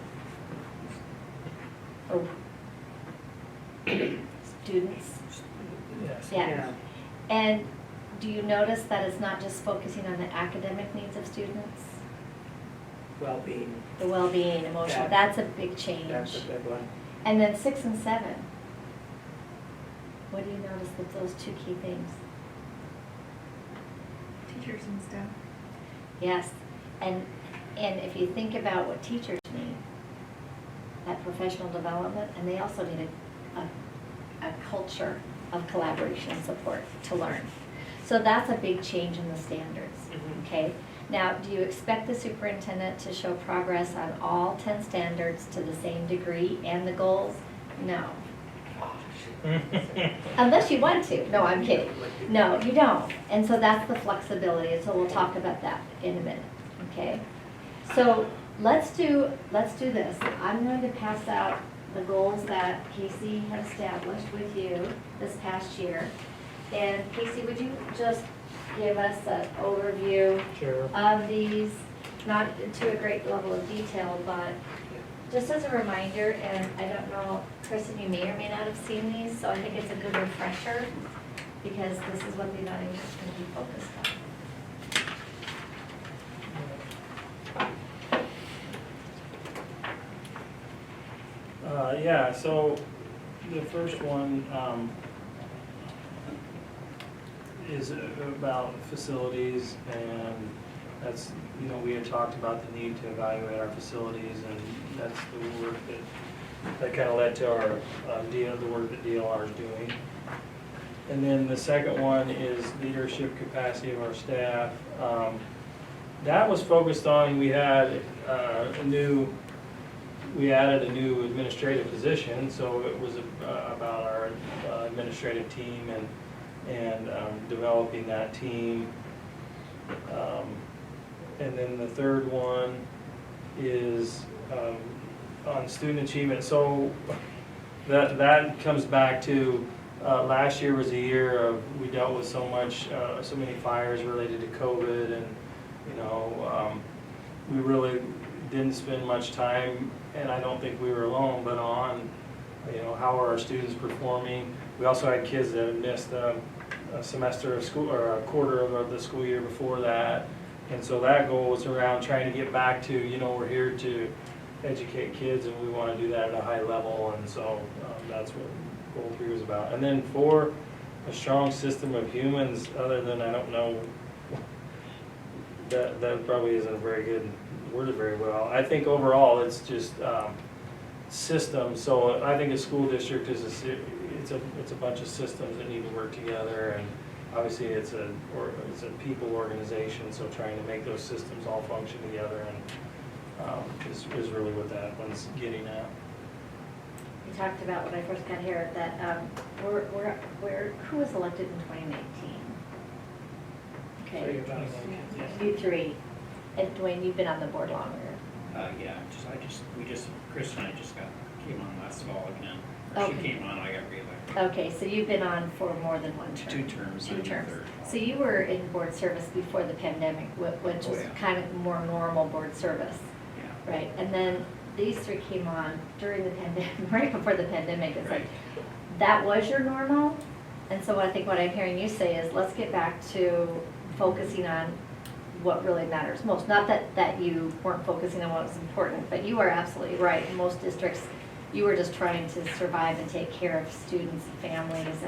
Oh. Students? Yes. Yeah. And do you notice that it's not just focusing on the academic needs of students? Well-being, The well-being, emotional, Yeah. that's a big change. that's a big one. And then 6 and 7. What do you notice with those two key things? Teachers and staff. Yes, and if you think about what teachers need, that professional development, and they also need a culture of collaboration and support to learn. So that's a big change in the standards, Mhm. okay? Now, do you expect the superintendent to show progress on all 10 standards to the same degree and the goals? No. Unless you want to. No, I'm kidding. No, you don't. And so that's the flexibility, and so we'll talk about that in a minute, okay? So let's do this. I'm going to pass out the goals that Casey had established with you this past year. And Casey, would you just give us an overview Sure. of these, not to a great level of detail, but just as a reminder, and I don't know, Kristen, you may or may not have seen these, so I think it's a good refresher, because this is what the evaluation is going to be focused on. Yeah, so the first one is about facilities, and that's, we had talked about the need to evaluate our facilities, and that's the work that kind of led to our the work that DLR is doing. And then the second one is leadership capacity of our staff. That was focused on, we had we added a new administrative position, so it was about our administrative team and developing that team. And then the third one is on student achievement. So that comes back to last year was a year of, we dealt with so many fires related to COVID, and we really didn't spend much time, and I don't think we were alone, but on, how are our students performing? We also had kids that had missed a semester of school, or a quarter of the school year before that. And so that goal was around trying to get back to, we're here to educate kids, and we want to do that at a high level, and so that's what goal 3 was about. And then 4, a strong system of humans, other than, I don't know, that probably isn't very good, worded very well. I think overall, it's just systems. So I think a school district is it's a bunch of systems that need to work together, and obviously it's a people organization, so trying to make those systems all function together and is really what that one's getting at. We talked about when I first got here that who was elected in 2019? Okay, you 3. And Dwayne, you've been on the board longer. Yeah, Chris and I came on last fall again. Okay. She came on, I got reelected. Okay, so you've been on for more than one term. 2 terms. 2 I'm the terms. third. So you were in board service before the pandemic, which Oh, was yeah. kind of more normal board service, Yeah. right? And then these 3 came on during the pandemic, right before the pandemic. It's like, that was your normal? And so I think what I'm hearing you say is, let's get back to focusing on what really matters most. Not that you weren't focusing on what was important, but you are absolutely right. In most districts, you were just trying to survive and take care of students and families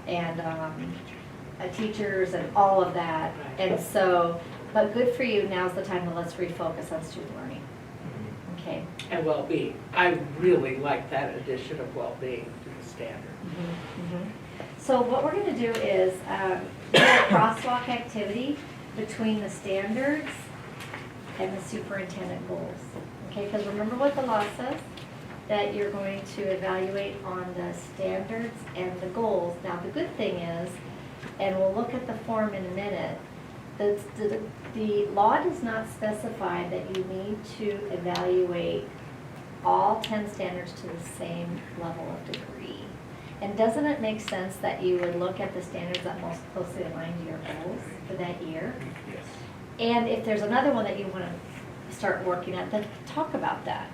and teachers and all of that. And so, but good for you, now's the time to let's refocus on student learning. Okay. And well-being. I really like that addition of well-being to the standard. So what we're going to do is do a crosswalk activity between the standards and the superintendent goals. Okay, because remember what the law says, that you're going to evaluate on the standards and the goals. Now the good thing is, and we'll look at the form in a minute, the law does not specify that you need to evaluate all 10 standards to the same level of degree. And doesn't it make sense that you would look at the standards that most closely align to your goals for that year? Yes. And if there's another one that you want to start working at, then talk about that.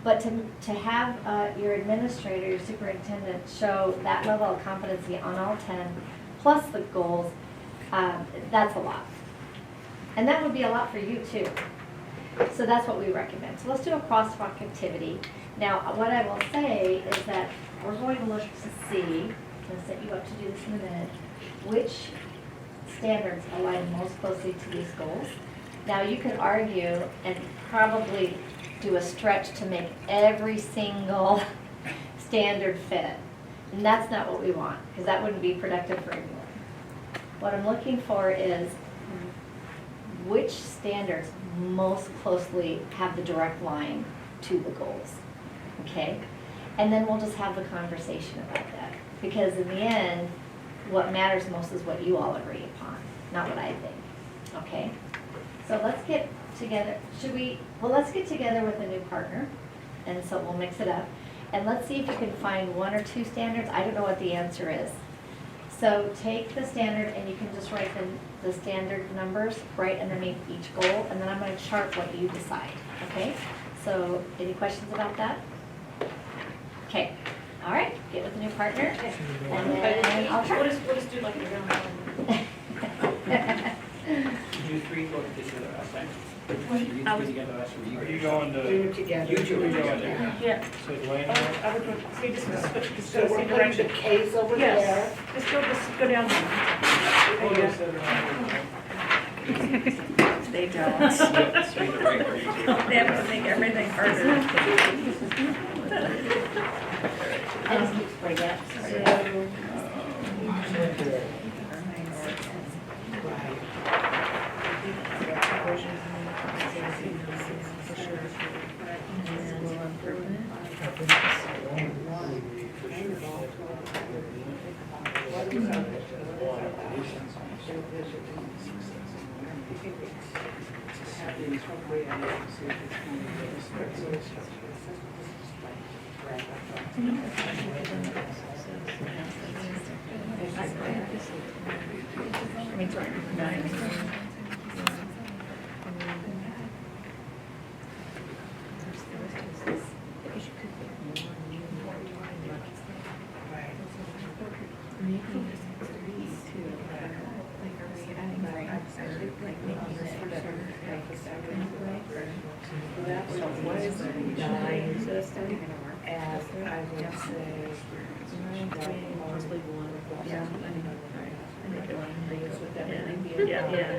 But to have your administrator, your superintendent, show that level of competency on all 10, plus the goals, that's a lot. And that would be a lot for you too. So that's what we recommend. So let's do a crosswalk activity. Now, what I will say is that we're going to look to see, I'm going to set you up to do this in a minute, which standards align most closely to these goals. Now, you could argue and probably do a stretch to make every single standard fit. And that's not what we want, because that wouldn't be productive for anyone. What I'm looking for is which standards most closely have the direct line to the goals, okay? And then we'll just have the conversation about that. Because in the end, what matters most is what you all agree upon, not what I think, okay? So let's get together, let's get together with a new partner, and so we'll mix it up. And let's see if you can find 1 or 2 standards. I don't know what the answer is. So take the standard and you can just write the standard numbers right underneath each goal, and then I'm going to chart what you decide, okay? So any questions about that? Okay, all right, get with a new partner, and then I'll What chart. is do like a round? You 3 go together last time? You I was- together last week? Are you going Do to, it together. You 2 are together. Yeah. so Dwayne? I would, so you just switch, just So go the we're same putting the direction. Ks over there. Yes, just go down. Oh, There you you said around. They don't. Yeah, straight to right where you go. They have to make everything harder. I just keep spreading out. that emphasizes so that was 9, and I would say Possibly one. Yeah, yeah.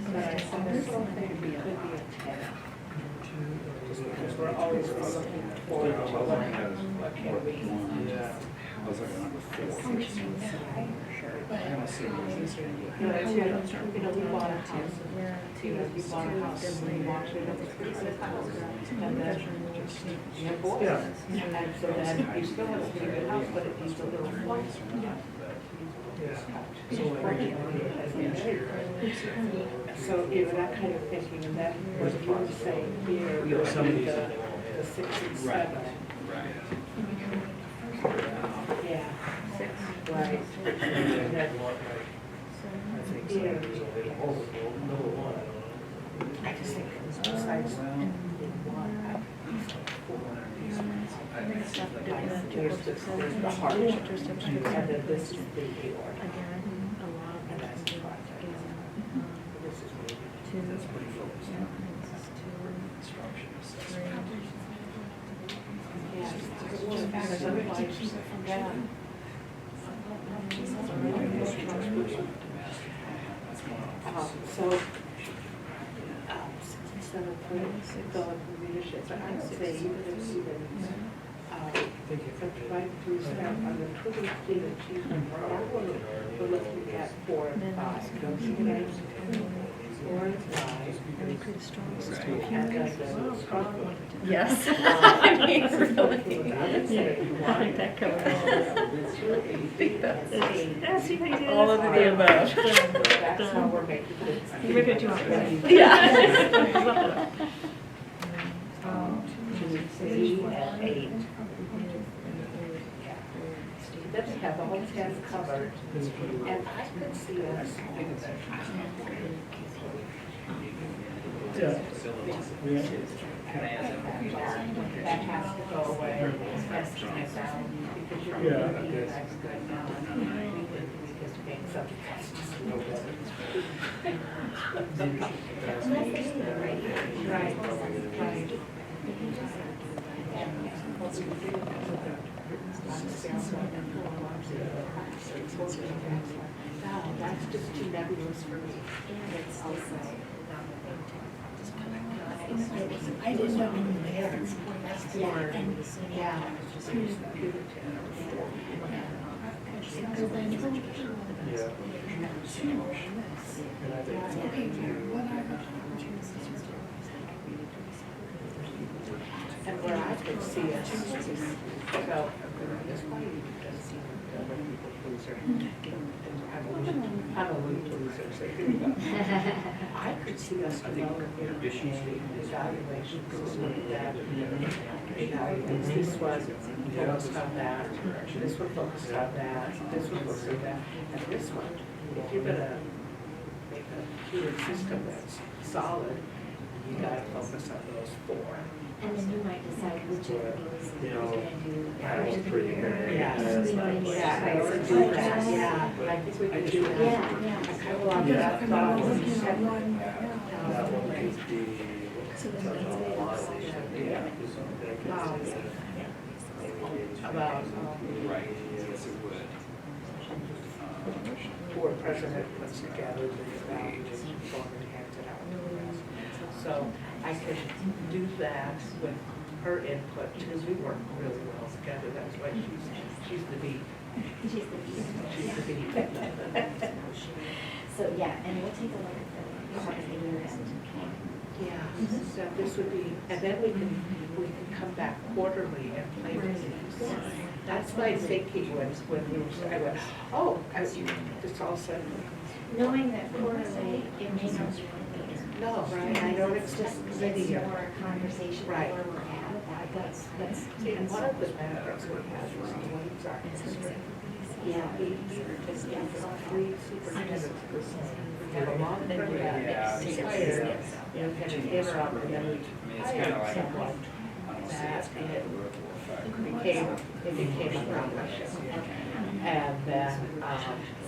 But I also think it could be a 10. Just because we're always looking forward to what can we. I was like a number 4. No, it's, you know, we bought a house, you know, you bought a house and we walked in, it's a pretty good house. And then you have boys. And so then you still have a pretty good house, but it needs a little flight. So, you know, that kind of thinking, and then what you were saying here, the 6 and 7. Right. Yeah. 6. Right. And then, here, I just think besides one, there's the heart, and then this is the aorta. And that's the project. This is maybe, that's pretty focused on. Yeah, because otherwise, yeah. So, 6 and 7 points going for leadership, but I would say even right through step on the total fleet achievement, that one, we're looking at 4 and 5, don't you guys? 4 and 5. And then the strong one. Yes. I mean, really. I like that cover. All All of the above. That's how we're making it. You read it too often. Yeah. 2, 3, and 8. Then we have the whole 10 covered, and I could see us. That has to go away, that's down, because you're really, that's good now. We just make some tests. Right, right. No, that's just too nebulous for me. I didn't know who they are. Yeah. And where I could see it, so, this way you can see the people pleaser. I'm a little pleaser, so here you go. I could see us developing an evaluation system that evaluates this one focused on that, this one focused on that, this one focused on that, and this one, if you're gonna make a human system that's solid, you gotta focus on those 4. And then you might decide which of those you're gonna do. That was pretty good. Yeah, Yeah, I would do that, yeah, I think we could do that. yeah. I kind of like that thought. That one could be About, Right, yes, it would. board president puts together the evaluation form and hands it out to the rest. So I could do that with her input, because we work really well together, that's why she's the bee. She's the beast. She's the bee. So, yeah, and we'll take a look at the part of the year end. Yeah, so this would be, and then we can come back quarterly and play with these. That's my thinking when we were, I went, oh, it's all set. Knowing that quarterly, it may not be No, right? I don't It's just, it's linear. more conversation Right. where we're at. That's, And one of the benefits we have is the Waynes Art District. yeah. It's 3 superintendents. We have a long-term Yeah. that expires, and can interrupt, and then we I mean, it's kind hire of like, someone. that it became a partnership. And then,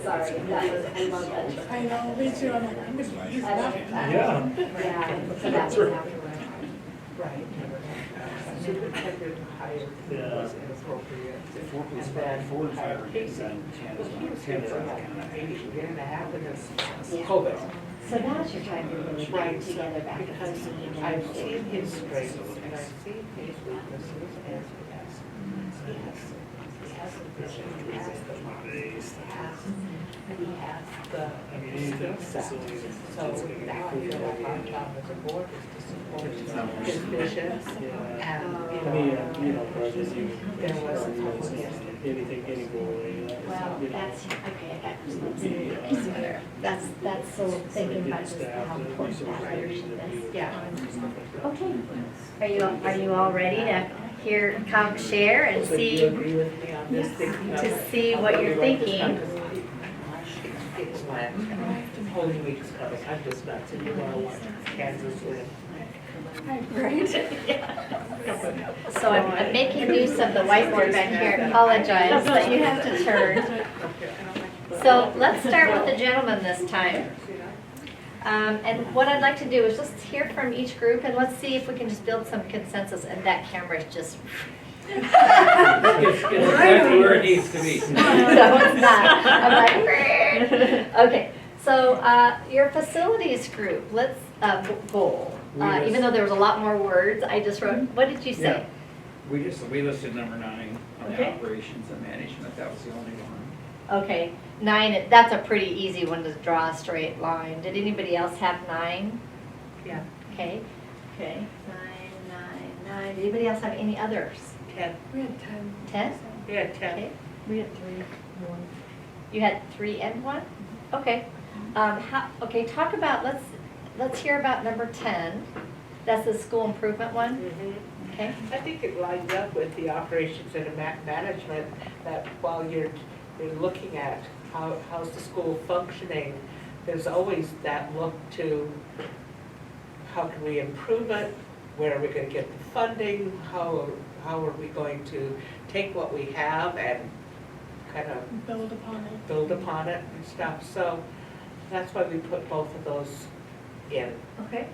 Sorry, that was, I love that. I know, me too, I'm like, I'm gonna use I love that. that. Yeah. Yeah, so that was afterward. right, superintendent hired was inappropriate. And then hired Casey. Well, he was here for like maybe a year and a half and then COVID. So now's your time to really Right, bring together back. because I've seen his strengths and I've seen his weaknesses and he has the vision, he has the minds, he has the skill set. So now I feel like our job as a board is to support his vision and, You know, projects, you, there was a couple of years. anything, any goal, Well, that's, okay, I got goosebumps. That's so thinking about just how important that leadership is. Yeah. Okay, are you all ready to come share and So do you see, agree with me on this thinking of? to see what you're thinking? It's when Holy Week's coming, I'm just nuts, and you know, I want Kansas win. Right? So I'm making use of the whiteboard back here, I apologize that you have to turn. So let's start with the gentleman this time. And what I'd like to do is just hear from each group and let's see if we can just build some consensus, and that camera is just. It's exactly where it needs to be. No, it's not. I'm like, okay. So your facilities group, let's, goal. Even though there was a lot more words, I just wrote, what did you say? We listed number 9 on Okay. the operations and management, that was the only one. Okay, 9, that's a pretty easy one to draw a straight line. Did anybody else have 9? Yeah. Okay, 9. Did anybody else have any others? 10. We had 10. 10? We had 10. Okay. We had 3, 1. You had 3 and 1? Okay. Okay, talk about, let's hear about number 10. That's the school improvement one, Mhm. okay? I think it lines up with the operations and management, that while you're looking at how's the school functioning, there's always that look to how can we improve it, where are we going to get the funding, how are we going to take what we have and kind of Build upon it. build upon it and stuff. So that's why we put both of those in. Okay.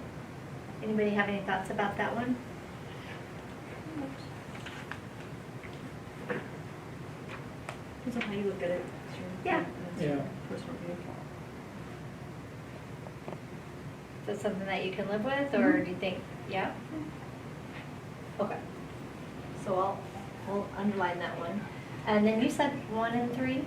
Anybody have any thoughts about that one? Depends on how you look at it. Yeah. Yeah. Personal view. Is that something that you can live with, or do you think, yeah? Okay. So I'll underline that one. And then you said 1 and 3?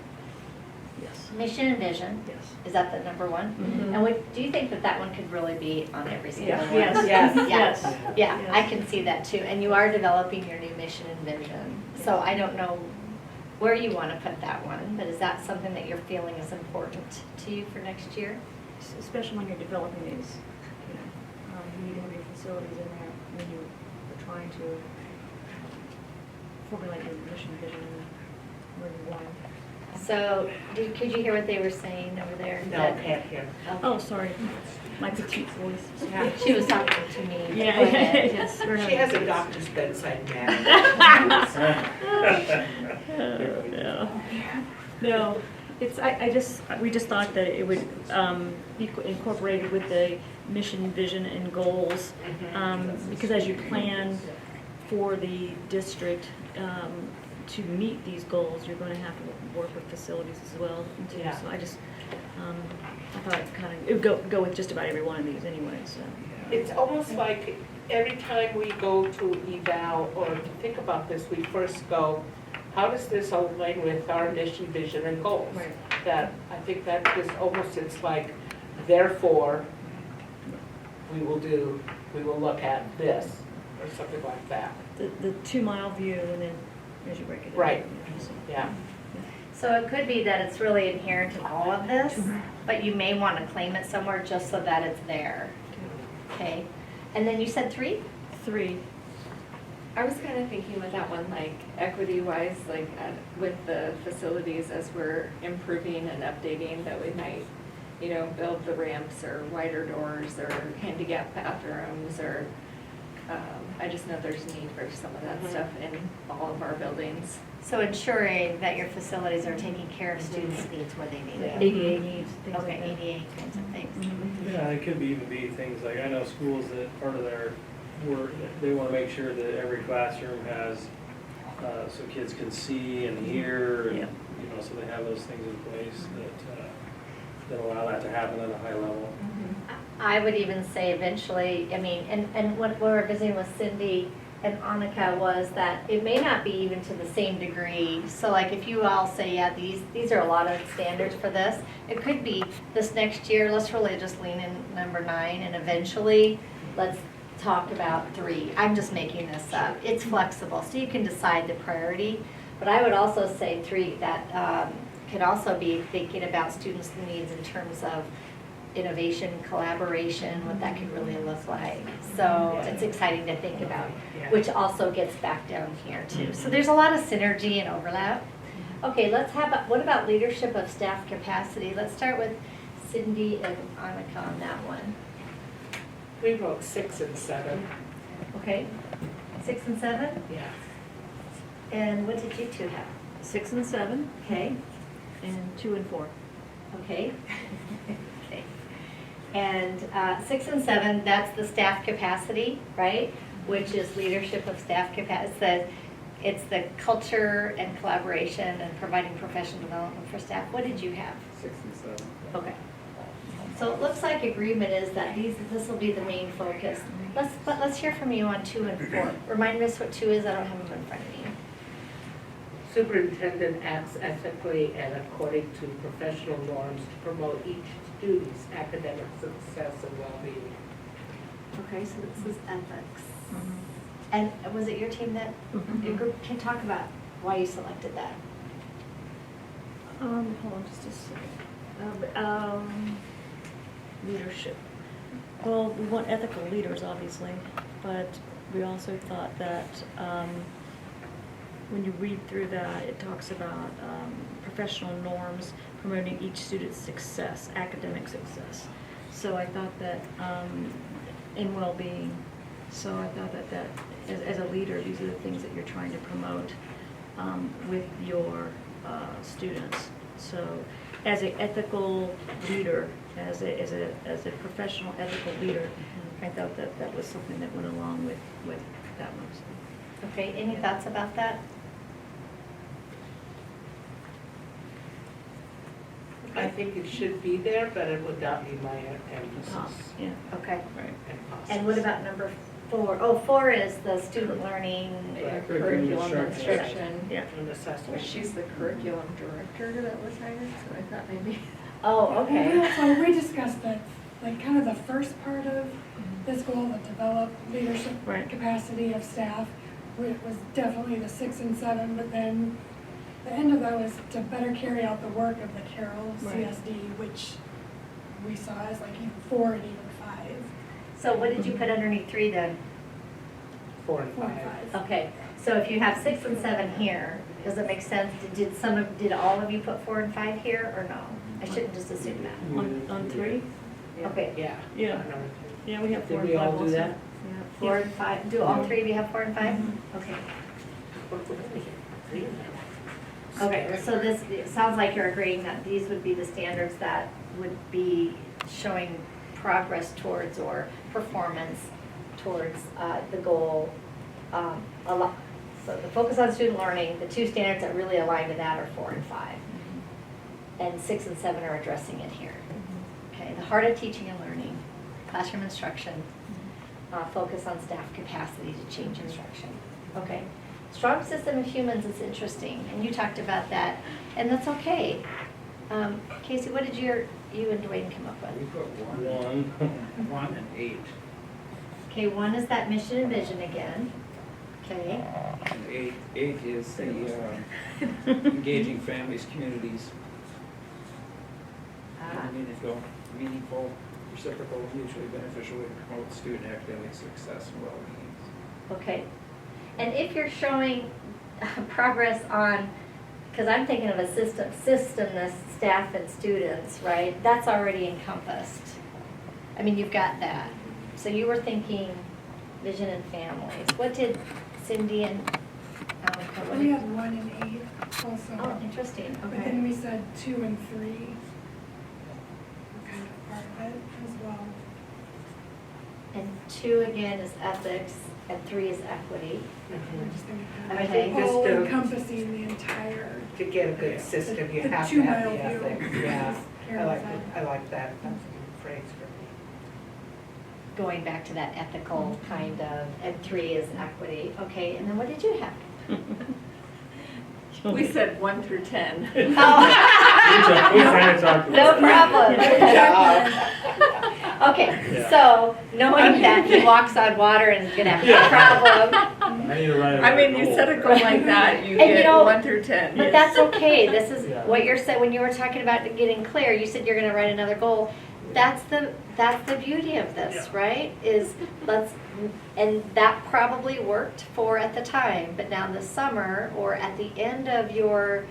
Yes. Mission and vision. Yes. Is that the number 1? Mhm. And do you think that one could really be on every single Yeah. one? Yes. Yes. Yes. Yeah, Yes. I can see that too. And you are developing your new mission and vision. So I don't know where you want to put that one, but is that something that you're feeling is important to you for next year? Especially when you're developing these, you need to have your facilities in there when you are trying to formulate your mission, vision, and where you're going. So could you hear what they were saying over there? No, That- can't hear. Oh, sorry, my petite voice. Yeah. She was talking to me. Yeah, Go ahead. yes. we're She having has a kids. doctor's bedside manner. No. No, we just thought that it would be incorporated with the mission, vision, and goals. Because as you plan for the district to meet these goals, you're going to have to work with facilities as well. Too. Yeah. So I thought it would go with just about every one of these anyway, so. It's almost like every time we go to eval or to think about this, we first go, how does this align with our mission, vision, and goals? Right. That, I think that just almost, it's like, therefore, we will look at this, or something like that. The 2-mile view, and then as you break it down. Right. So- Yeah. So it could be that it's really inherent in all of this, but you may want to claim it somewhere just so that it's there. Okay. And then you said 3? 3. I was kind of thinking with that one, like equity-wise, like with the facilities as we're improving and updating, that we might, build the ramps or wider doors or handicap bathrooms or I just know there's need for some of that Mhm. stuff in all of our buildings. So ensuring that your facilities are taking care of students' needs where they need it. ADA needs, things like Okay, that. ADA kinds of things. Yeah, it could be even be things like, I know schools that part of their work, they wanna make sure that every classroom has, so kids can see and hear, and, Yep. you know, so they have those things in place that allow that to happen at a high level. I would even say eventually, I mean, and what we were visiting with Cindy and Annika was that it may not be even to the same degree. So like if you all say, yeah, these are a lot of standards for this, it could be this next year, let's really just lean in number 9 and eventually let's talk about 3. I'm just making this up. It's flexible, so you can decide the priority. But I would also say 3, that could also be thinking about students' needs in terms of innovation, collaboration, what that could really look like. So it's exciting to think about, Yeah. which also gets back down here too. So there's a lot of synergy and overlap. Okay, what about leadership of staff capacity? Let's start with Cindy and Annika on that one. We wrote 6 and 7. Okay, 6 and 7? Yeah. And what did you two have? 6 and 7, Okay, and 2 and 4. okay. Okay. And 6 and 7, that's the staff capacity, right? Which is leadership of staff capacity. It's the culture and collaboration and providing professional development for staff. What did you have? 6 and 7. Okay. So it looks like agreement is that this will be the main focus. But let's hear from you on 2 and 4. Remind us what 2 is, I don't have them in front of me. Superintendent acts ethically and according to professional norms to promote each student's academic success and well-being. Okay, so this is ethics. And was it your team that, your group, can talk about why you selected that? Hold on just a second. Leadership. Well, we want ethical leaders, obviously, but we also thought that when you read through that, it talks about professional norms promoting each student's success, academic success. So I thought that, in well-being, so I thought that as a leader, these are the things that you're trying to promote with your students. So as an ethical leader, as a professional ethical leader, I thought that was something that went along with that one. Okay, any thoughts about that? I think it should be there, but it would not be my emphasis. Yeah, Okay. right. And what about number 4? Oh, 4 is the student learning. Right. Curriculum instruction. instruction. Yeah. And assessment. She's the curriculum director that was hired, so I thought maybe. Oh, okay. Yeah, so we discussed that, like, kind of the first part of this goal, the develop leadership Right. capacity of staff, was definitely the 6 and 7, but then the end of that was to better carry out the work of the Carroll Right. CSD, which we saw as like even 4 and even 5. So what did you put underneath 3 then? 4 and 4 and 5. 5. Okay, so if you have 6 and 7 here, does it make sense? Did all of you put 4 and 5 here, or no? I shouldn't just assume that. On 3? Okay, Yeah. Yeah. Number 3. Yeah, we have 4 Did and 5 we also. all do that? Yeah. 4 and 5, do all 3 of you have 4 and 5? Okay. Okay, so this, it sounds like you're agreeing that these would be the standards that would be showing progress towards or performance towards the goal. A lot. So the focus on student learning, the 2 standards that really align to that are 4 and 5. And 6 and 7 are addressing it here. Okay, the heart of teaching and learning, classroom instruction, focus on staff capacity to change instruction. Okay. Strong system of humans is interesting, and you talked about that, and that's okay. Casey, what did you and Dwayne come up We with? put 1. 1 and 8. Okay, 1 is that mission and vision again. Okay, And eight is the engaging families, communities, meaningful, reciprocal, mutually beneficial, and promote student academic success and well-being. okay. And if you're showing progress on, because I'm thinking of a system, the staff and students, right? That's already encompassed. I mean, you've got that. So you were thinking vision and families. What did Cindy and, what We did? had 1 and 8 also. Oh, interesting, But okay. then we said 2 and 3 were kind of part of it as well. And 2 again is ethics, and 3 is equity. We're just thinking And I Okay. think just all to, encompassing the entire. to get a good system, you the have to have 2 the mile view. ethics, yeah. as I Karen like, said. I like that, that's a good phrase for me. Going back to that ethical kind of, and 3 is equity. Okay, and then what did you have? We said 1 through 10. We Oh. kind of talked No about problem. Okay, Yeah. so knowing that he walks on water and is gonna have no problem, I need to write I mean, another you goal. set a goal like that, you And you get know, 1 through 10. but that's okay. This is Yeah. what you're saying, when you were talking about getting clear, you said you're gonna write another goal. That's the beauty of this, right? Is and that probably worked for at the time, but now this summer or at the end of your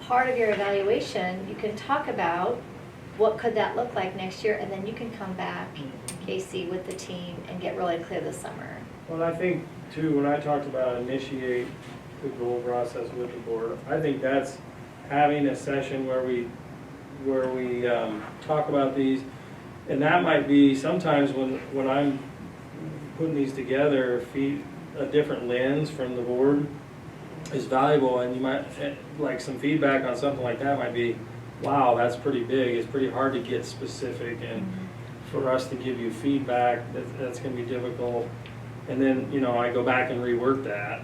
part of your evaluation, you can talk about what could that look like next year, and then you can come back, Casey, with the team and get really clear this summer. Well, I think too, when I talked about initiate the goal process with the board, I think that's having a session where we talk about these. And that might be sometimes when I'm putting these together, a different lens from the board is valuable, and you might, like some feedback on something like that might be, wow, that's pretty big, it's pretty hard to get specific, and for us to give you feedback, that's gonna be difficult. And then, I go back and rework that.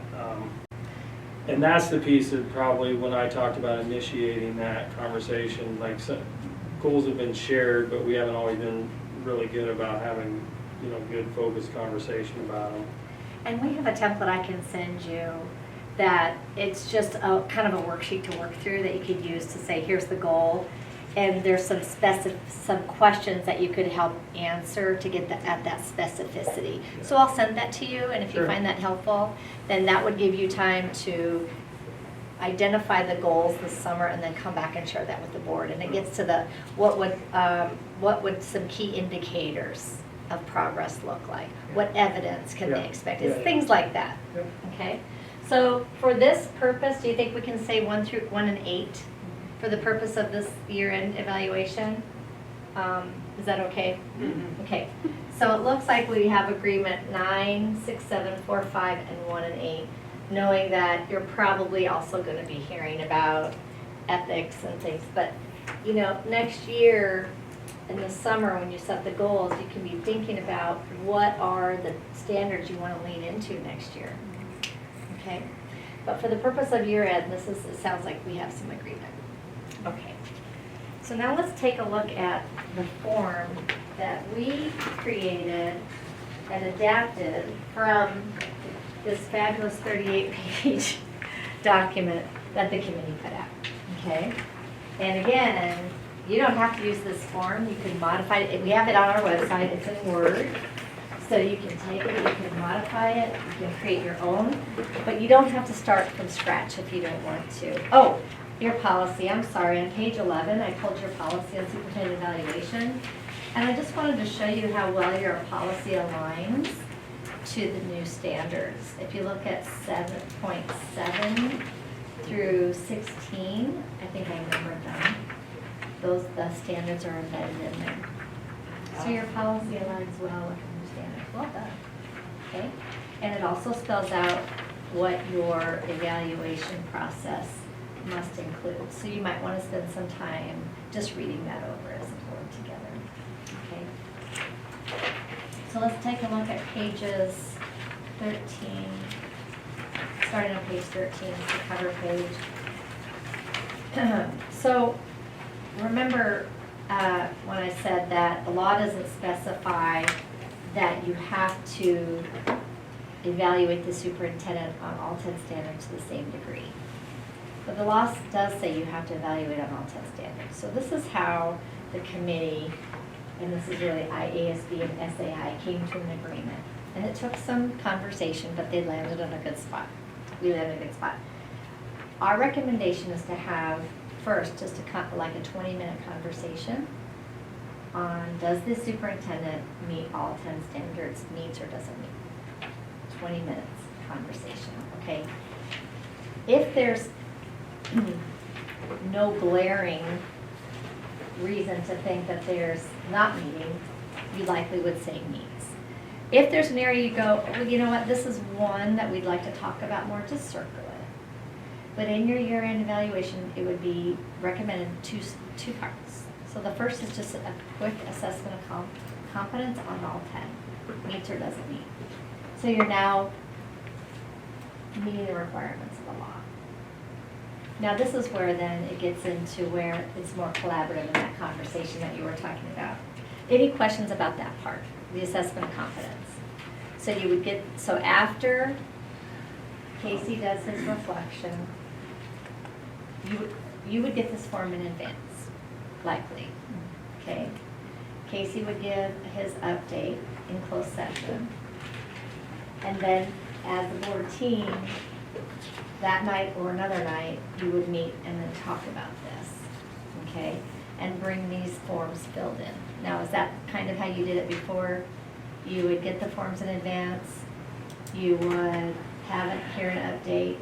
And that's the piece that probably when I talked about initiating that conversation, like goals have been shared, but we haven't always been really good about having, good focused conversation about them. And we have a template I can send you that it's just a kind of a worksheet to work through that you could use to say, here's the goal. And there's some questions that you could help answer to get at that specificity. So I'll send that to you, and if you Sure. find that helpful, then that would give you time to identify the goals this summer and then come back and share that with the board. And it gets to what would some key indicators of progress look like? What evidence can they Yeah. expect? Yeah, It's yeah. things like that, Yep. okay? So for this purpose, do you think we can say 1 and 8 for the purpose of this year-end evaluation? Is that okay? Okay, so it looks like we have agreement 9, 6, 7, 4, 5, and 1 and 8, knowing that you're probably also going to be hearing about ethics and things. But, next year in the summer when you set the goals, you can be thinking about what are the standards you want to lean into next year. Okay? But for the purpose of year-end, it sounds like we have some agreement. Okay. So now let's take a look at the form that we created and adapted from this fabulous 38-page document that the committee put out, okay? And again, you don't have to use this form. You can modify it. We have it on our website. It's in Word. So you can take it, you can modify it, you can create your own, but you don't have to start from scratch if you don't want to. Oh, your policy, I'm sorry, on page 11, I pulled your policy on superintendent evaluation. And I just wanted to show you how well your policy aligns to the new standards. If you look at 7.7 through 16, I think I numbered them. The standards are embedded in there. So your policy aligns well with the new standards. Well done. Okay? And it also spells out what your evaluation process must include. So you might want to spend some time just reading that over as a board together. Okay? So let's take a look at pages 13, starting on page 13, it's the cover page. So remember when I said that the law doesn't specify that you have to evaluate the superintendent on all 10 standards to the same degree. But the law does say you have to evaluate on all 10 standards. So this is how the committee, and this is really IASB and SAI, came to an agreement. And it took some conversation, but they landed on a good spot. We landed in a good spot. Our recommendation is to have first just like a 20-minute conversation on does the superintendent meet all 10 standards, meets or doesn't meet. 20 minutes conversation, okay? If there's no glaring reason to think that there's not meeting, you likely would say meets. If there's an area you go, well, you know what, this is one that we'd like to talk about more, just circle it. But in your year-end evaluation, it would be recommended two parts. So the first is just a quick assessment of competence on all 10, meets or doesn't meet. So you're now meeting the requirements of the law. Now this is where then it gets into where it's more collaborative in that conversation that you were talking about. Any questions about that part, the assessment of competence? So you would get, so after Casey does his reflection, you would get this form in advance, likely, okay? Casey would give his update in closed session. And then as the board team, that night or another night, you would meet and then talk about this, okay? And bring these forms filled in. Now, is that kind of how you did it before? You would get the forms in advance, you would have it here an update,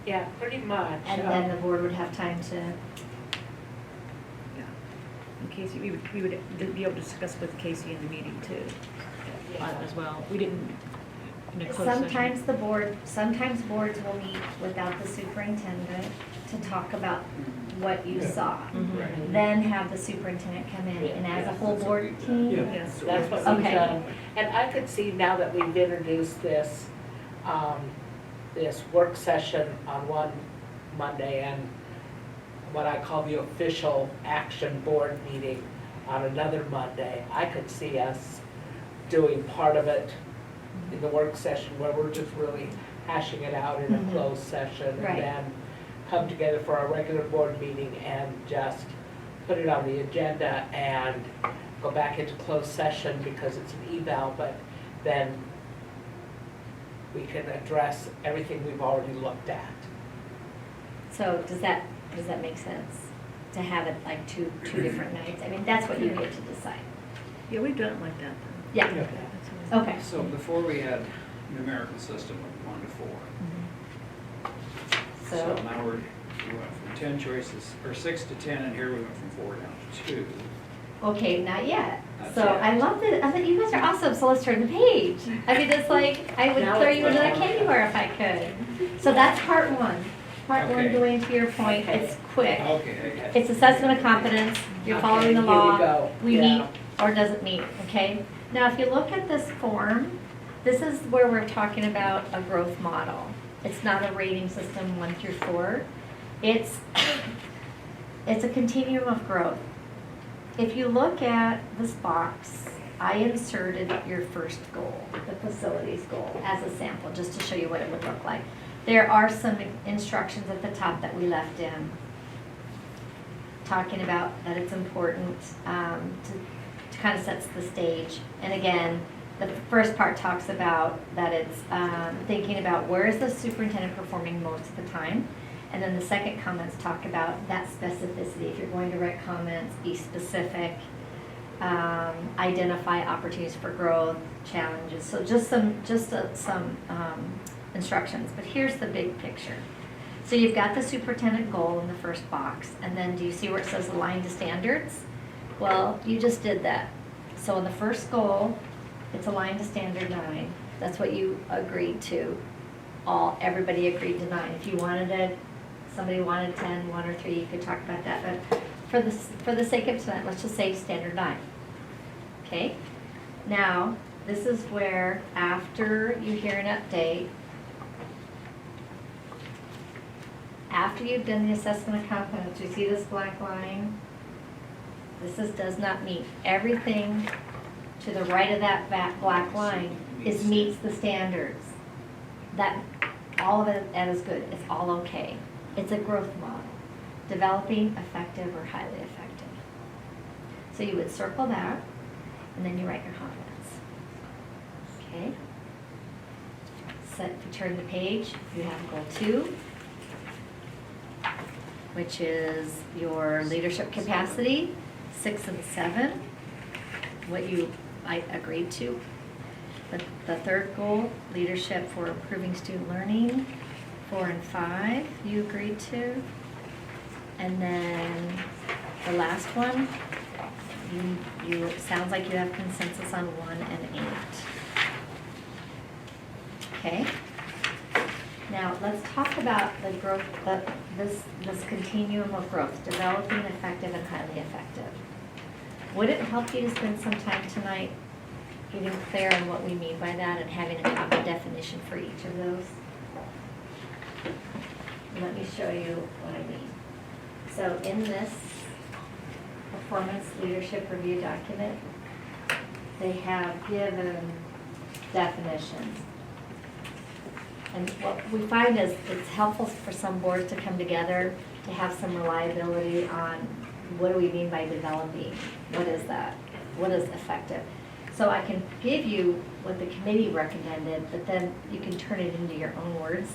Yeah, pretty much. and then the board would have time to, In case we would be able to discuss with Casey in the meeting too, as well. We didn't, in a closed session. sometimes boards will meet without the superintendent to talk about what you saw. Mhm. Then have the superintendent come in, and as a whole board team, Yes. That's what we've Okay. done. And I could see now that we've introduced this, this work session on one Monday and what I call the official action board meeting on another Monday, I could see us doing part of it in the work session where we're just really hashing it out in a Mhm. closed session. Right. And then come together for our regular board meeting and just put it on the agenda and go back into closed session because it's an eval, but then we can address everything we've already looked at. so does that make sense? To have it like two different nights? I mean, that's what you get to decide. Yeah, we've done it like that. Yeah, That's all right. okay. So before we had numerical system of 1 to 4. So So, now we went from 10 choices, or 6 to 10, and here we went from 4 down to 2. okay, not yet. Not So yet. I love that, I thought you guys are awesome, so let's turn the page. I mean, it's like, I would Now throw it's you into that like- candy bar if I could. So that's part one. Part one, Okay. going to your point, it's quick. Okay, I get it. It's assessment of competence, you're following the Okay, here we law. go. We Yeah. meet or doesn't meet, okay? Now, if you look at this form, this is where we're talking about a growth model. It's not a rating system 1 through 4. It's a continuum of growth. If you look at this box, I inserted your first goal, the facilities goal, as a sample, just to show you what it would look like. There are some instructions at the top that we left in, talking about that it's important to kind of sets the stage. And again, the first part talks about that it's thinking about where is the superintendent performing most of the time. And then the second comments talk about that specificity. If you're going to write comments, be specific, identify opportunities for growth, challenges. So just some instructions. But here's the big picture. So you've got the superintendent goal in the first box, and then do you see where it says aligned to standards? Well, you just did that. So in the first goal, it's aligned to standard 9. That's what you agreed to. Everybody agreed to 9. If you wanted it, somebody wanted 10, 1 or 3, you could talk about that. But for the sake of tonight, let's just say standard 9. Okay? Now, this is where after you hear an update, after you've done the assessment of competence, you see this black line? Does not meet. Everything to the right of that black line meets the standards. All of it, that is good. It's all okay. It's a growth model. Developing, effective, or highly effective. So you would circle that, and then you write your competence. Okay? So if you turn the page, you have goal 2, which is your leadership capacity, 6 and 7, what I agreed to. The third goal, leadership for improving student learning, 4 and 5, you agreed to. And then the last one, it sounds like you have consensus on 1 and 8. Okay. Now, let's talk about the growth, this continuum of growth, developing, effective, and highly effective. Would it help you to spend some time tonight getting clear on what we mean by that and having a common definition for each of those? Let me show you what I mean. So in this performance leadership review document, they have given definitions. And what we find is it's helpful for some boards to come together to have some reliability on what do we mean by developing? What is that? What is effective? So I can give you what the committee recommended, but then you can turn it into your own words,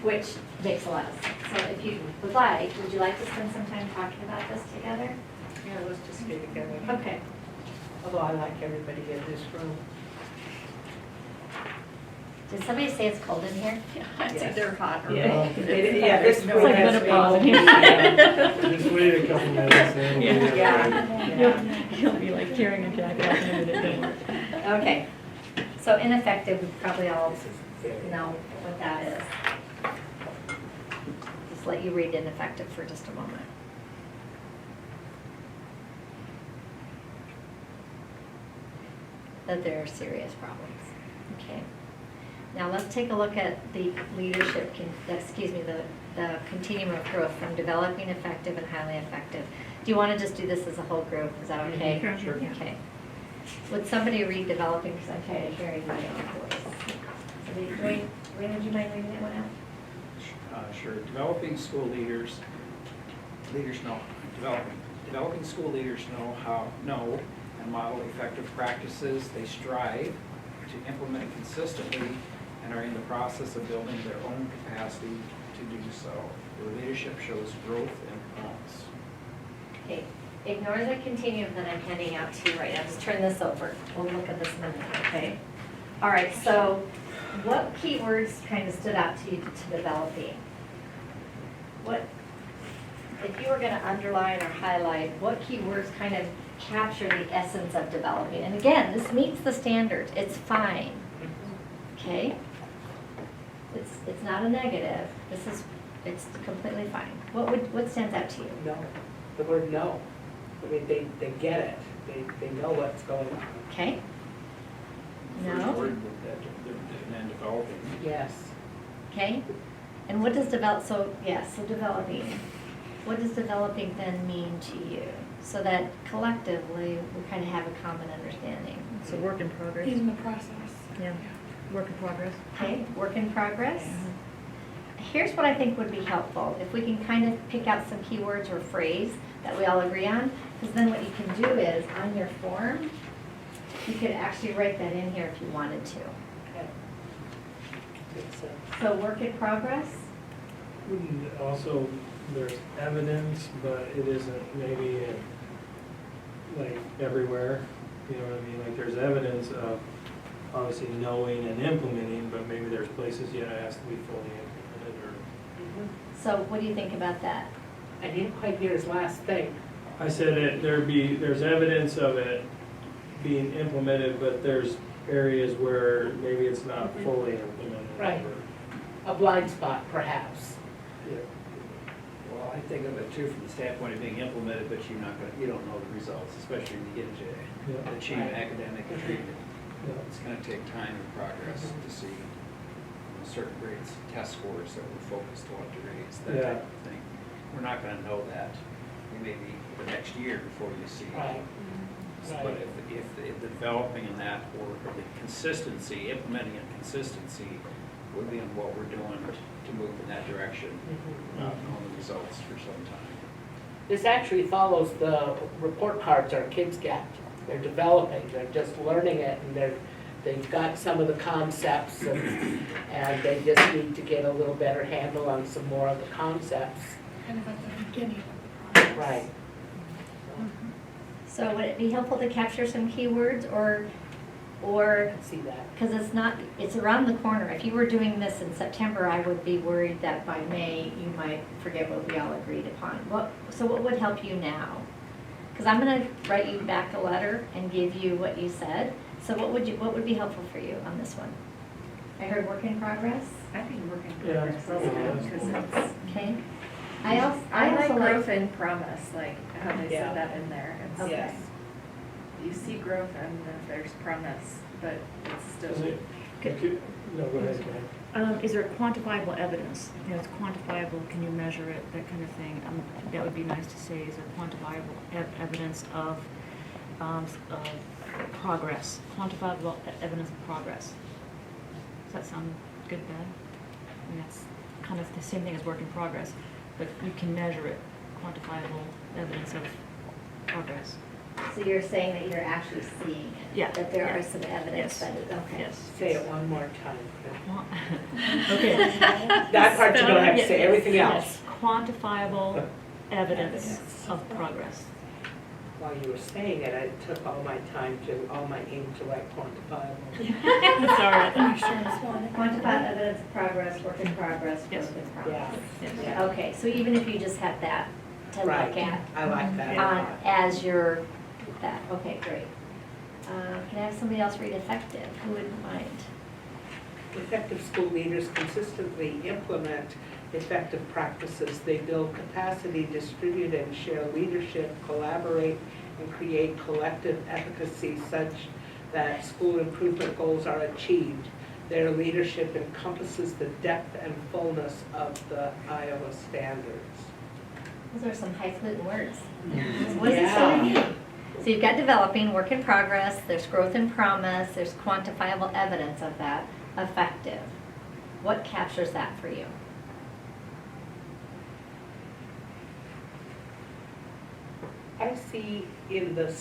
which makes a lot of sense. So if you would you like to spend some time talking about this together? Yeah, let's just get together. Okay. Although I like everybody in this room. Did somebody say it's cold in here? It's Yes. either hot or Yeah. cold. Yeah, this It's week like has menopause in been- here. Just wait a couple minutes and it'll be Yeah. You'll be like carrying a jacket out in a minute, don't worry. Okay. So ineffective, we probably all This is very- know what that is. Just let you read ineffective for just a moment. That there are serious problems. Okay. Now let's take a look at the leadership, the continuum of growth from developing, effective, and highly effective. Do you want to just do this as a whole group? Is that okay? Mhm. Sure. Okay. Would somebody read developing, because I'm tired of hearing my own voice. Ray, would you mind reading that one out? Sure. Developing school leaders developing school leaders know and model effective practices they strive to implement consistently and are in the process of building their own capacity to do so. Their leadership shows growth and promise. Okay, ignore the continuum that I'm handing out to you right now, just turn this over, we'll look at this in a minute, okay? All right, so what keywords kind of stood out to you to developing? What, if you were gonna underline or highlight, what keywords kind of capture the essence of developing? And again, this meets the standards, it's fine, okay? It's not a negative, it's completely fine. What stands out to you? No, the word no. I mean, they get it. They know what's going on. Okay? First No? word with that, and then developing. Yes. Okay? And what does developing. What does developing then mean to you? So that collectively, we kind of have a common understanding. It's a work in progress. He's in the process. Yeah, work in progress. Okay, work in progress. Here's what I think would be helpful. If we can kind of pick out some keywords or phrase that we all agree on, because then what you can do is, on your form, you could actually write that in here if you wanted to. Okay. Makes sense. So work in progress? And also, there's evidence, but it isn't maybe like everywhere, you know what I mean? Like there's evidence of obviously knowing and implementing, but maybe there's places yet it has to be fully implemented or. So what do you think about that? I didn't quite hear his last thing. I said there's evidence of it being implemented, but there's areas where maybe it's not fully implemented. Right. A blind spot, perhaps. Yeah. Well, I think of it too from the standpoint of being implemented, but you don't know the results, especially when you get into Yeah. achieving Right. academic achievement. Yeah. It's gonna take time and progress to see certain grades, test scores that we're focused on to raise, that Yeah. type of thing. We're not gonna know that maybe the next year before you see. Right. But Right. if the developing in that, or the consistency, implementing and consistency would be in what we're doing to move in that direction, Mhm. not knowing the results for some time. This actually follows the report cards our kids get. They're developing, they're just learning it, and they've got some of the concepts, and they just need to get a little better handle on some more of the concepts. Kind of at the beginning of the process. Right. So would it be helpful to capture some keywords, or Or, I can see that. because it's around the corner. If you were doing this in September, I would be worried that by May, you might forget what we all agreed upon. So what would help you now? Because I'm gonna write you back a letter and give you what you said. So what would be helpful for you on this one? I heard work in progress, I think work in Yeah, progress that's is probably good, 'cause it's, okay? I I like also growth and promise, like how they Yeah. said that in there. It's- Okay. Yes. You see growth and then there's promise, but it's still. Is it, no, go ahead, Karen. Is there quantifiable evidence? You know, it's quantifiable, can you measure it, that kind of thing? That would be nice to say, is there quantifiable evidence of progress? Quantifiable evidence of progress. Does that sound good, bad? I mean, that's kind of the same thing as work in progress, but you can measure it, quantifiable evidence of progress. So you're saying that you're actually seeing it? Yeah, That there yeah. are some evidence Yes. that it, okay. Yes. Say it one more time. Okay. That part you don't have to say, everything else. Yes, quantifiable evidence of progress. While you were saying it, I took all my ink to write quantifiable. Sorry. Quantified evidence of progress, work in progress, Yes. growth in progress. Yes. Yeah. Okay, so even if you just have that to Right. look at I like that a on, lot. as your, that, okay, great. Can I have somebody else read effective? Who wouldn't mind? Effective school leaders consistently implement effective practices. They build capacity, distribute and share leadership, collaborate, and create collective efficacy such that school improvement goals are achieved. Their leadership encompasses the depth and fullness of the Iowa standards. Those are some highfalutin words. Mm-hmm. What does this really mean? So you've got developing, work in progress, there's growth and promise, there's quantifiable evidence of that, effective. What captures that for you? I see in the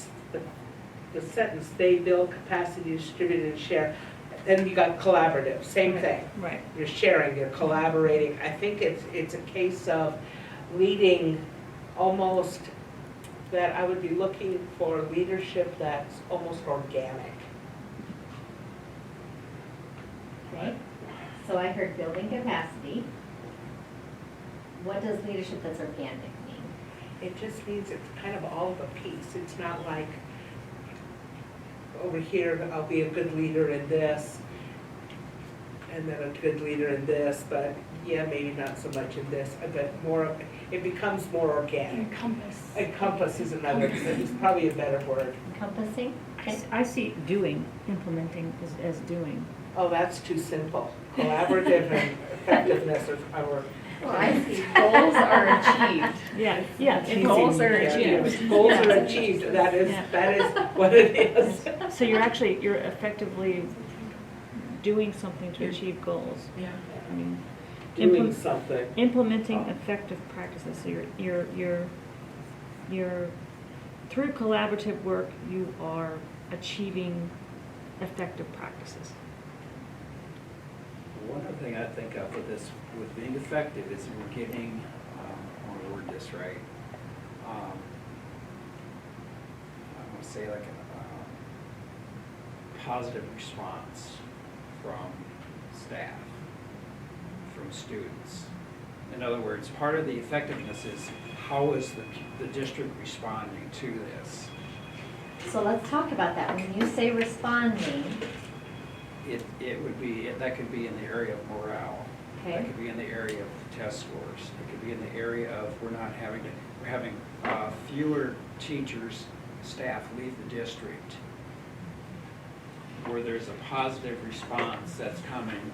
sentence, they build capacity, distribute, and share. Then you got collaborative, same thing. Right. You're sharing, you're collaborating. I think it's a case of leading almost, that I would be looking for leadership that's almost organic. Okay, so I heard building capacity. What does leadership that's organic mean? It just means it's kind of all of a piece. It's not like, over here, I'll be a good leader in this, and then a good leader in this, but yeah, maybe not so much in this, but more, it becomes more organic. Encompass. Encompass is another, it's probably a better word. Encompassing? Okay. I see doing, implementing as doing. Oh, that's too simple. Collaborative and effectiveness are. Well, I see goals are achieved. Yeah, yeah. If goals are Yeah, achieved. if goals are achieved, that is what it is. So you're effectively doing something to achieve goals. Yeah. I mean, Doing something. implementing effective practices. So you're through collaborative work, you are achieving effective practices. One other thing I think of with this, with being effective, is we're getting, I want to word this right, I want to say like a positive response from staff, from students. In other words, part of the effectiveness is how is the district responding to this? So let's talk about that. When you say responding, It would be, that could be in the area of morale. okay? That could be in the area of the test scores. It could be in the area of we're having fewer teachers, staff leave the district, where there's a positive response that's coming,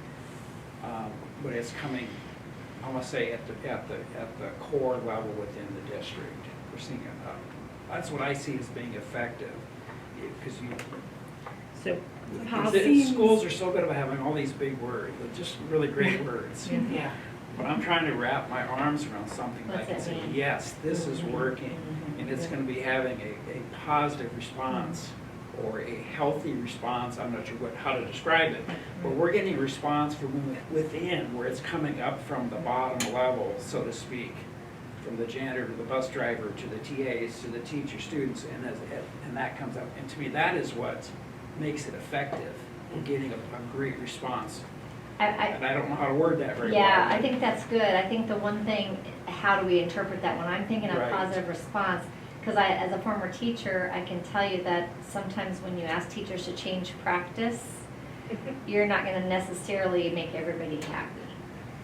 but it's coming, I want to say at the core level within the district. We're seeing it. That's what I see as being effective, because So schools are so good about having all these big words, but just really great words. Yeah. But I'm trying to wrap my arms around something that I What's can that say, mean? yes, this is working, and it's gonna be having a positive response, or a healthy response, I'm not sure how to describe it, but we're getting a response from within, where it's coming up from the bottom level, so to speak, from the janitor to the bus driver, to the TAs, to the teacher, students, and that comes up. And to me, that is what makes it effective, we're getting a great response. I, And I don't know how to word that very well. yeah, I think that's good. I think the one thing, how do we interpret that when I'm thinking of Right. positive response? Because as a former teacher, I can tell you that sometimes when you ask teachers to change practice, you're not gonna necessarily make everybody happy.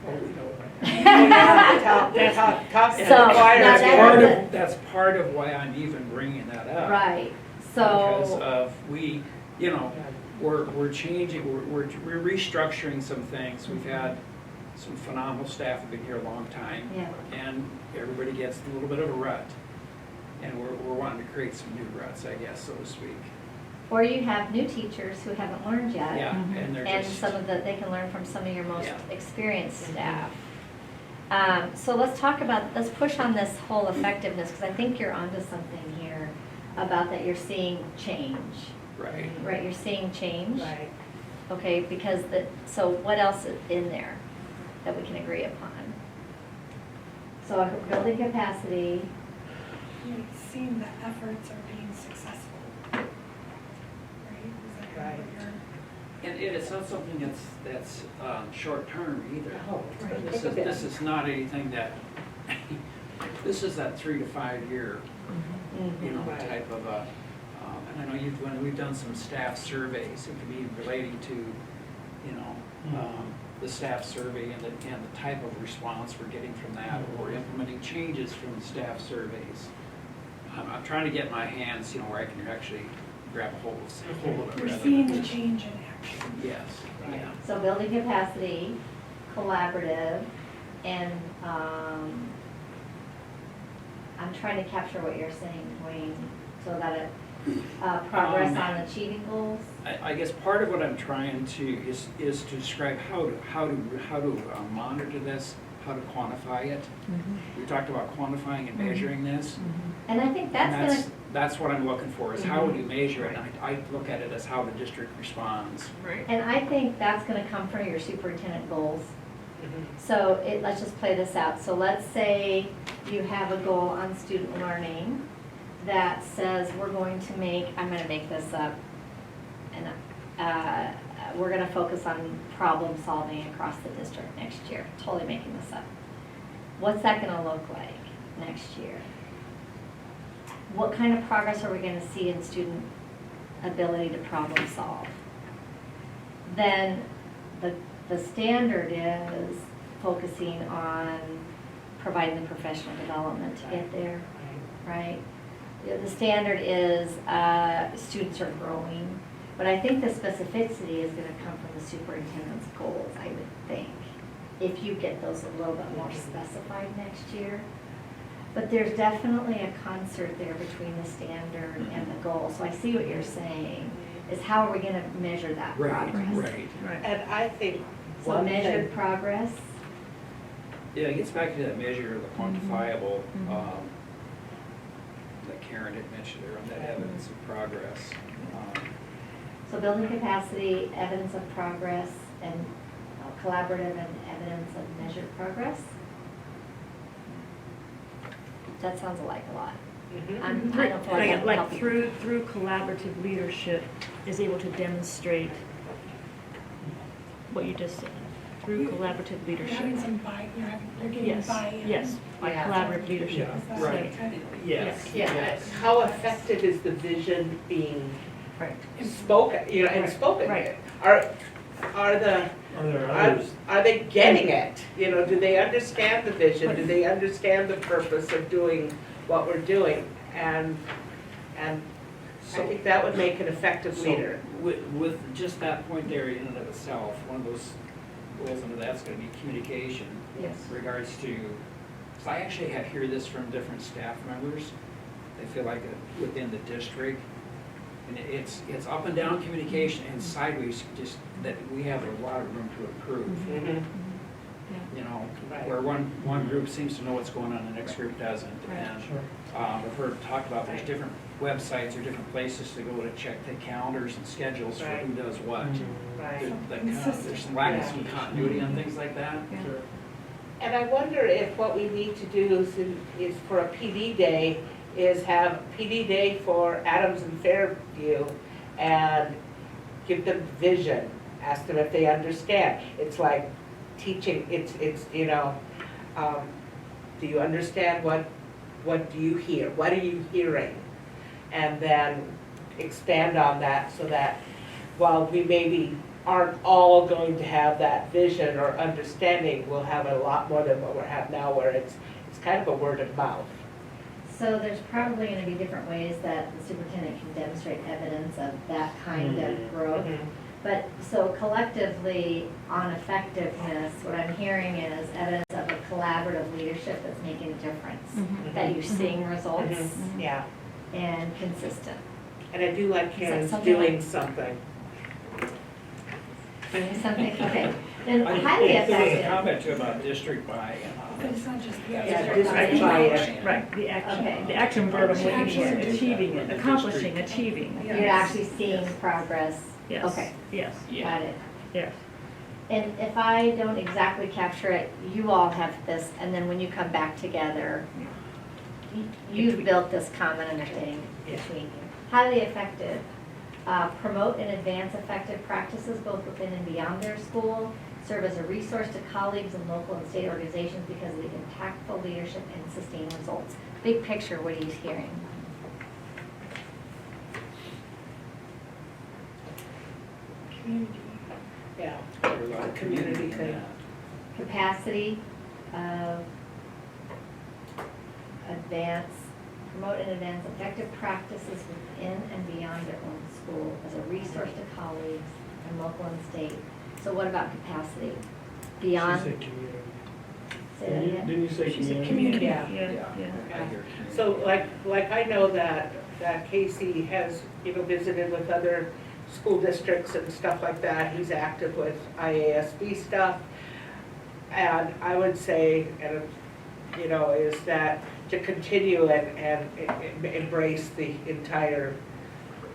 Oh, we know that. Talk to the So, choir. now That's that part is of, that's part of why I'm even bringing that up. Right, Because so, of, we're changing, we're restructuring some things. We've had some phenomenal staff who've been here a long time. yeah, And everybody gets a little bit of a rut. And we're wanting to create some new ruts, I guess, so to speak. or you have new teachers who haven't learned yet. Yeah, and they're And just. some of they can learn from some of your most Yeah. experienced staff. So let's push on this whole effectiveness, because I think you're onto something here about that you're seeing change, Right. right? You're seeing change? Right. Okay, because so what else is in there that we can agree upon? So building capacity, Like seeing the efforts are being successful. Right? Is that kind of what you're? And it's not something that's short-term either. No, Right. This is not anything that, this is that 3 to 5 year, Right. type of a, and I know when we've done some staff surveys, it can be relating to, the staff survey and the type of response we're getting from that, or implementing changes from the staff surveys. I'm trying to get my hands, where I can actually grab a hold of it. You're rather seeing than the just- change in action. Yes, yeah. so building capacity, collaborative, and I'm trying to capture what you're saying, Dwayne, so that it, progress on achieving goals. I guess part of what I'm trying to, is to describe how to monitor this, how to quantify it. We talked about quantifying and measuring this. And I think that's And gonna, that's what I'm looking for, is how would you measure it? And I look at it as how the district responds. Right. and I think that's gonna come from your superintendent goals. So let's just play this out. So let's say you have a goal on student learning that says we're going to I'm gonna make this up, and we're gonna focus on problem solving across the district next year. Totally making this up. What's that gonna look like next year? What kind of progress are we gonna see in student ability to problem solve? Then the standard is focusing on providing the professional development to get there, right? The standard is students are growing, but I think the specificity is gonna come from the superintendent's goals, I would think, if you get those a little bit more specified next year. But there's definitely a concert there between the standard and the goal. So I see what you're saying, is how are we gonna measure that progress? Right. And I think So one measured thing, progress, Yeah, it gets back to that measure, the quantifiable, that Karen had mentioned there, on that evidence of progress. so building capacity, evidence of progress, and collaborative and evidence of measured progress. That sounds alike a lot. Mhm. I don't feel like I'm Like helping. through collaborative leadership is able to demonstrate what you just said, through collaborative You're having leadership. some you're getting Yes, buy-in. yes, by Yeah. collaborative leadership. Is that Right. kind of- Yes. Yeah, how effective is the vision being Right. spoken, and Right, spoken? right. Are Are there others? are they getting it? Do they understand the vision? Do they understand the purpose of doing what we're doing? And I think that would make an effective leader. So with just that point there in and of itself, one of those goals under that's gonna be communication. Yes. In regards to, because I actually hear this from different staff members. They feel like within the district, and it's up and down communication and sideways, just that we have a lot of room to improve. Mhm. Right. Where one group seems to know what's going on, the next group doesn't. Right. And I've heard talk about there's different websites or different places to go to check the calendars and schedules for who does what. Right. There's some lack of some continuity on things like that. Sure. And I wonder if what we need to do is for a PD day, is have PD day for Adams and Fairview, and give them vision, ask them if they understand. It's like teaching, it's, you know, do you understand what do you hear? What are you hearing? And then expand on that so that while we maybe aren't all going to have that vision or understanding, we'll have a lot more than what we have now, where it's kind of a word of mouth. So there's probably gonna be different ways that the superintendent can demonstrate evidence of that kind of growth. Mhm. But, so collectively, on effectiveness, what I'm hearing is evidence of a collaborative leadership that's making a difference. Mhm. That you're seeing results Mhm. Yeah, and consistent. and I do like that Karen's something doing like- something. Doing something, okay. Then I highly think there was a effective. comment too about district buy-in on But it. it's not just the. Yeah, District district buy-in. buy-in. Right, The action, Okay. the action verb of Action, looking action, for, achieving with it, the accomplishing, district. achieving. Yeah. You're actually seeing progress. Yes. Okay, Yes, got it. yes. And if I don't exactly capture it, you all have this, and then when you come back together, you've built this common understanding between you. Highly effective. Promote and advance effective practices both within and beyond their school. Serve as a resource to colleagues in local and state organizations because of the impactful leadership and sustained results. Big picture, what are you hearing? Community. Yeah, There was a lot of community in thing. that. Capacity of advance, promote and advance effective practices within and beyond their own school as a resource to colleagues and local and state. So what about capacity? Beyond, She said community. say that again? Didn't you say She said community? community. Yeah. Yeah. I hear community. So like I know that Casey has, you know, visited with other school districts and stuff like that. He's active with IASB stuff. And I would say, and, you know, is that to continue and embrace the entire,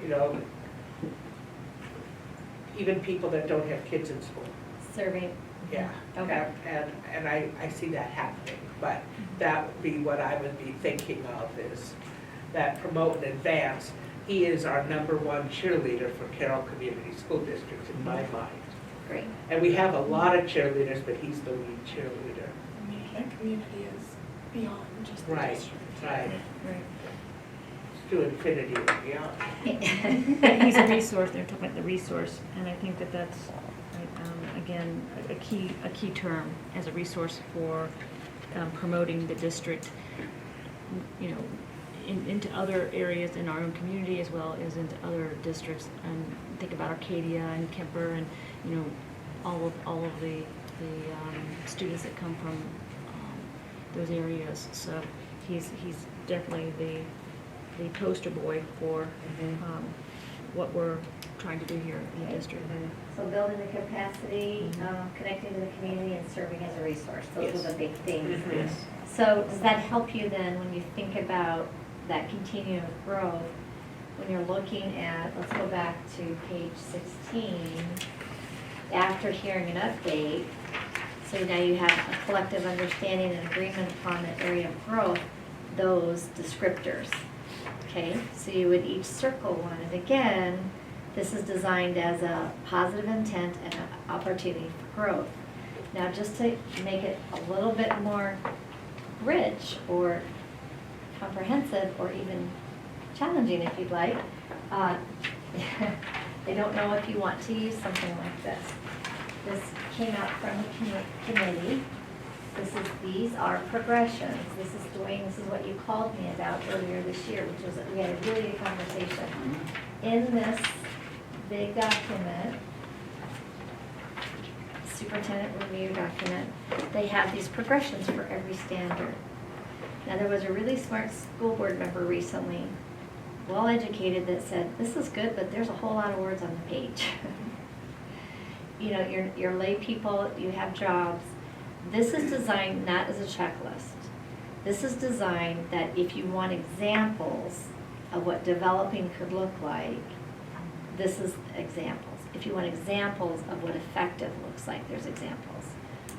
you know, even people that don't have kids in school. Serving. Yeah. Okay. And I see that happening, but that would be what I would be thinking of is that promote and advance. He is our #1 cheerleader for Carroll Community School District in my mind. Great. And we have a lot of cheerleaders, but he's the lead cheerleader. I mean, that community is beyond just the Right, district. right. To infinity and beyond. He's a resource, they're talking about the resource, and I think that that's, again, a key term as a resource for promoting the district, you know, into other areas in our own community as well as into other districts. And think about Arcadia and Kemper and, you know, all of the students that come from those areas. So he's definitely the poster boy for what we're trying to do here in the district. So building the capacity, connecting to the community, and serving as a resource. Those Yes. are the big things. Mhm. So does that help you then when you think about that continuum of growth? When you're looking at, let's go back to page 16, after hearing an update, so now you have a collective understanding and agreement upon the area of growth, those descriptors. Okay, so you would each circle one, and again, this is designed as a positive intent and an opportunity for growth. Now, just to make it a little bit more rich or comprehensive or even challenging if you'd like, I don't know if you want to use something like this. This came out from the committee. These are progressions. This is Dwayne, this is what you called me about earlier this year, which was, we had a really good conversation. In this big document, superintendent review document, they have these progressions for every standard. Now, there was a really smart school board member recently, well-educated, that said, this is good, but there's a whole lot of words on the page. You know, you're lay people, you have jobs. This is designed not as a checklist. This is designed that if you want examples of what developing could look like, this is examples. If you want examples of what effective looks like, there's examples.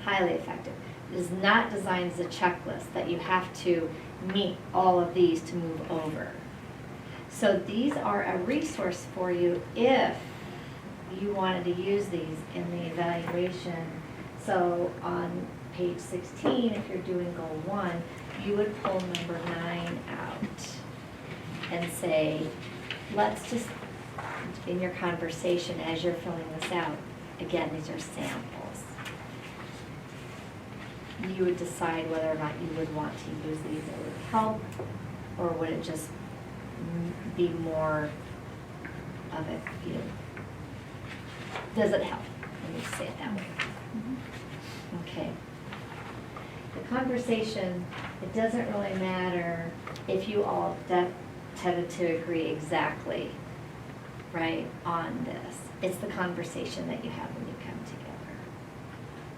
Highly effective. It is not designed as a checklist that you have to meet all of these to move over. So these are a resource for you if you wanted to use these in the evaluation. So on page 16, if you're doing goal 1, you would pull number 9 out and say, let's just, in your conversation as you're filling this out, again, these are samples. You would decide whether or not you would want to use these. It would help, or would it just be more of a feel? Does it help? Let me say it that way. Okay. The conversation, it doesn't really matter if you all tended to agree exactly, right, on this. It's the conversation that you have when you come together.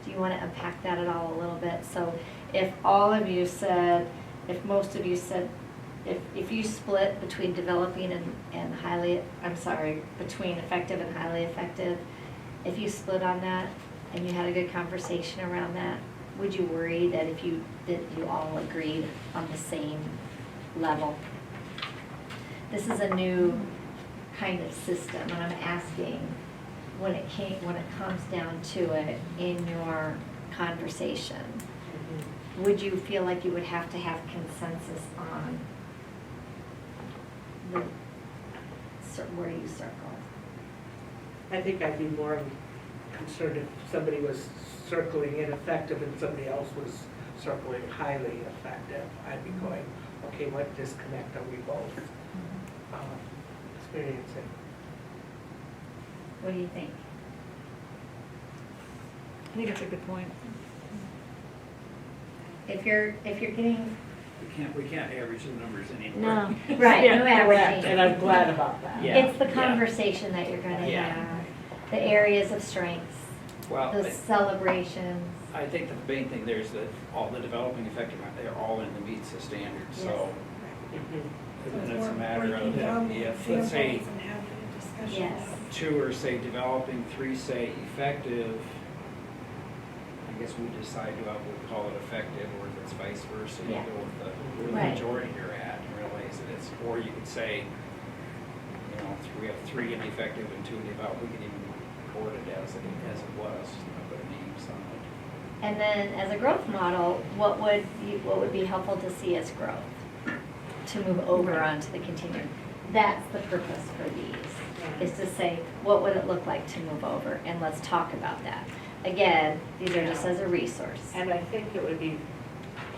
Do you want to unpack that at all a little bit? So if all of you said, if most of you said, if you split between developing and highly, I'm sorry, between effective and highly effective, if you split on that and you had a good conversation around that, would you worry that if you all agreed on the same level? This is a new kind of system, and I'm asking, when it comes down to it in your conversation, would you feel like you would have to have consensus on where you circle? I think I'd be more concerned if somebody was circling ineffective and somebody else was circling highly effective. I'd be going, okay, what disconnect are we both experiencing? What do you think? I think it's a good point. If you're getting, We can't average the numbers anymore. No. right, no Correct, averaging. and I'm glad about that. Yeah. It's the conversation that you're gonna Yeah. have, the areas of strengths, Well, the celebrations. I think the main thing there is that all the developing effective, they're all in the meets the standards, so. Mhm. And it's a We're matter breaking of, down the if, let's say, examples and having a discussion Yes. about it. 2 are say developing, 3 say effective, I guess we decide do we call it effective, or if it's vice versa, you Yeah. go with where the Right. majority you're at and realize that it's, or you could say, you know, we have 3 in effective and 2 in develop, we can even record it as it was, put names on it. And then as a growth model, what would be helpful to see as growth? To move over onto the continuum. That's the purpose for these, is to say, what would it look like to move over? And let's talk about that. Again, these are just as a resource. And I think it would be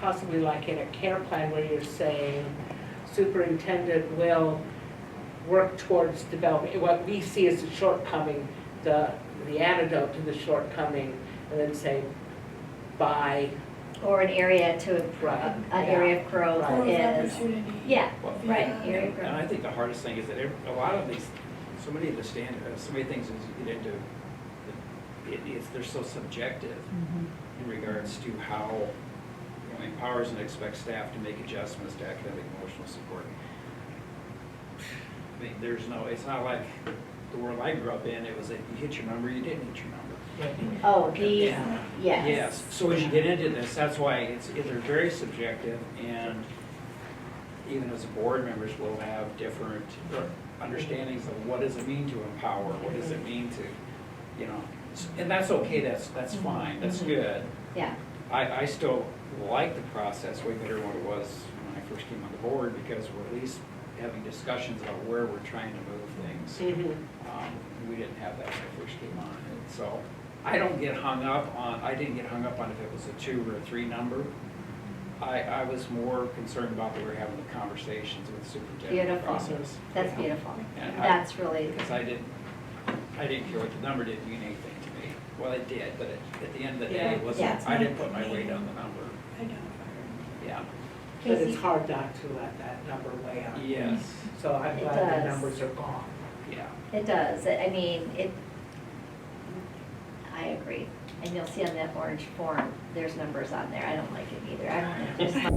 possibly like in a care plan where you're saying superintendent will work towards developing, what we see as a shortcoming, the antidote to the shortcoming, and then say by, Or an area to, Right. an area of growth Right. Growth is, opportunity. yeah, Well, right, Yeah. area of And I growth. think the hardest thing is that a lot of these, so many of the standards, so many things as you get into, they're so subjective in regards to how, empowers and expects staff to make adjustments to academic and emotional support. I mean, it's not like the world I grew up in, it was that you hit your number, you didn't hit your number. Oh, these, Yeah. yes. Yes, so as you get into this, that's why they're very subjective, and even as board members will have different understandings of what does it mean to empower, what does it mean to, and that's okay, that's fine, that's good. Yeah, I still like the process way better than what it was when I first came on the board, because we're at least having discussions about where we're trying to move things. We didn't have that when I first came on, and so I didn't get hung up on if it was a 2 or a 3 number. I was more concerned about that we were having the conversations with the superintendent beautiful. process. That's beautiful. And That's really, Because I didn't care what the number didn't mean anything to me. Well, it did, but at the end of the day, it wasn't, Yeah. I didn't put my weight on the number. Identifier. Yeah. but it's Casey, hard not to let that number weigh on. Yes. So I'm It glad the does. numbers are gone. Yeah. it does, I mean, I agree. And you'll see on that orange form, there's numbers on there, I don't like it either, I don't think there's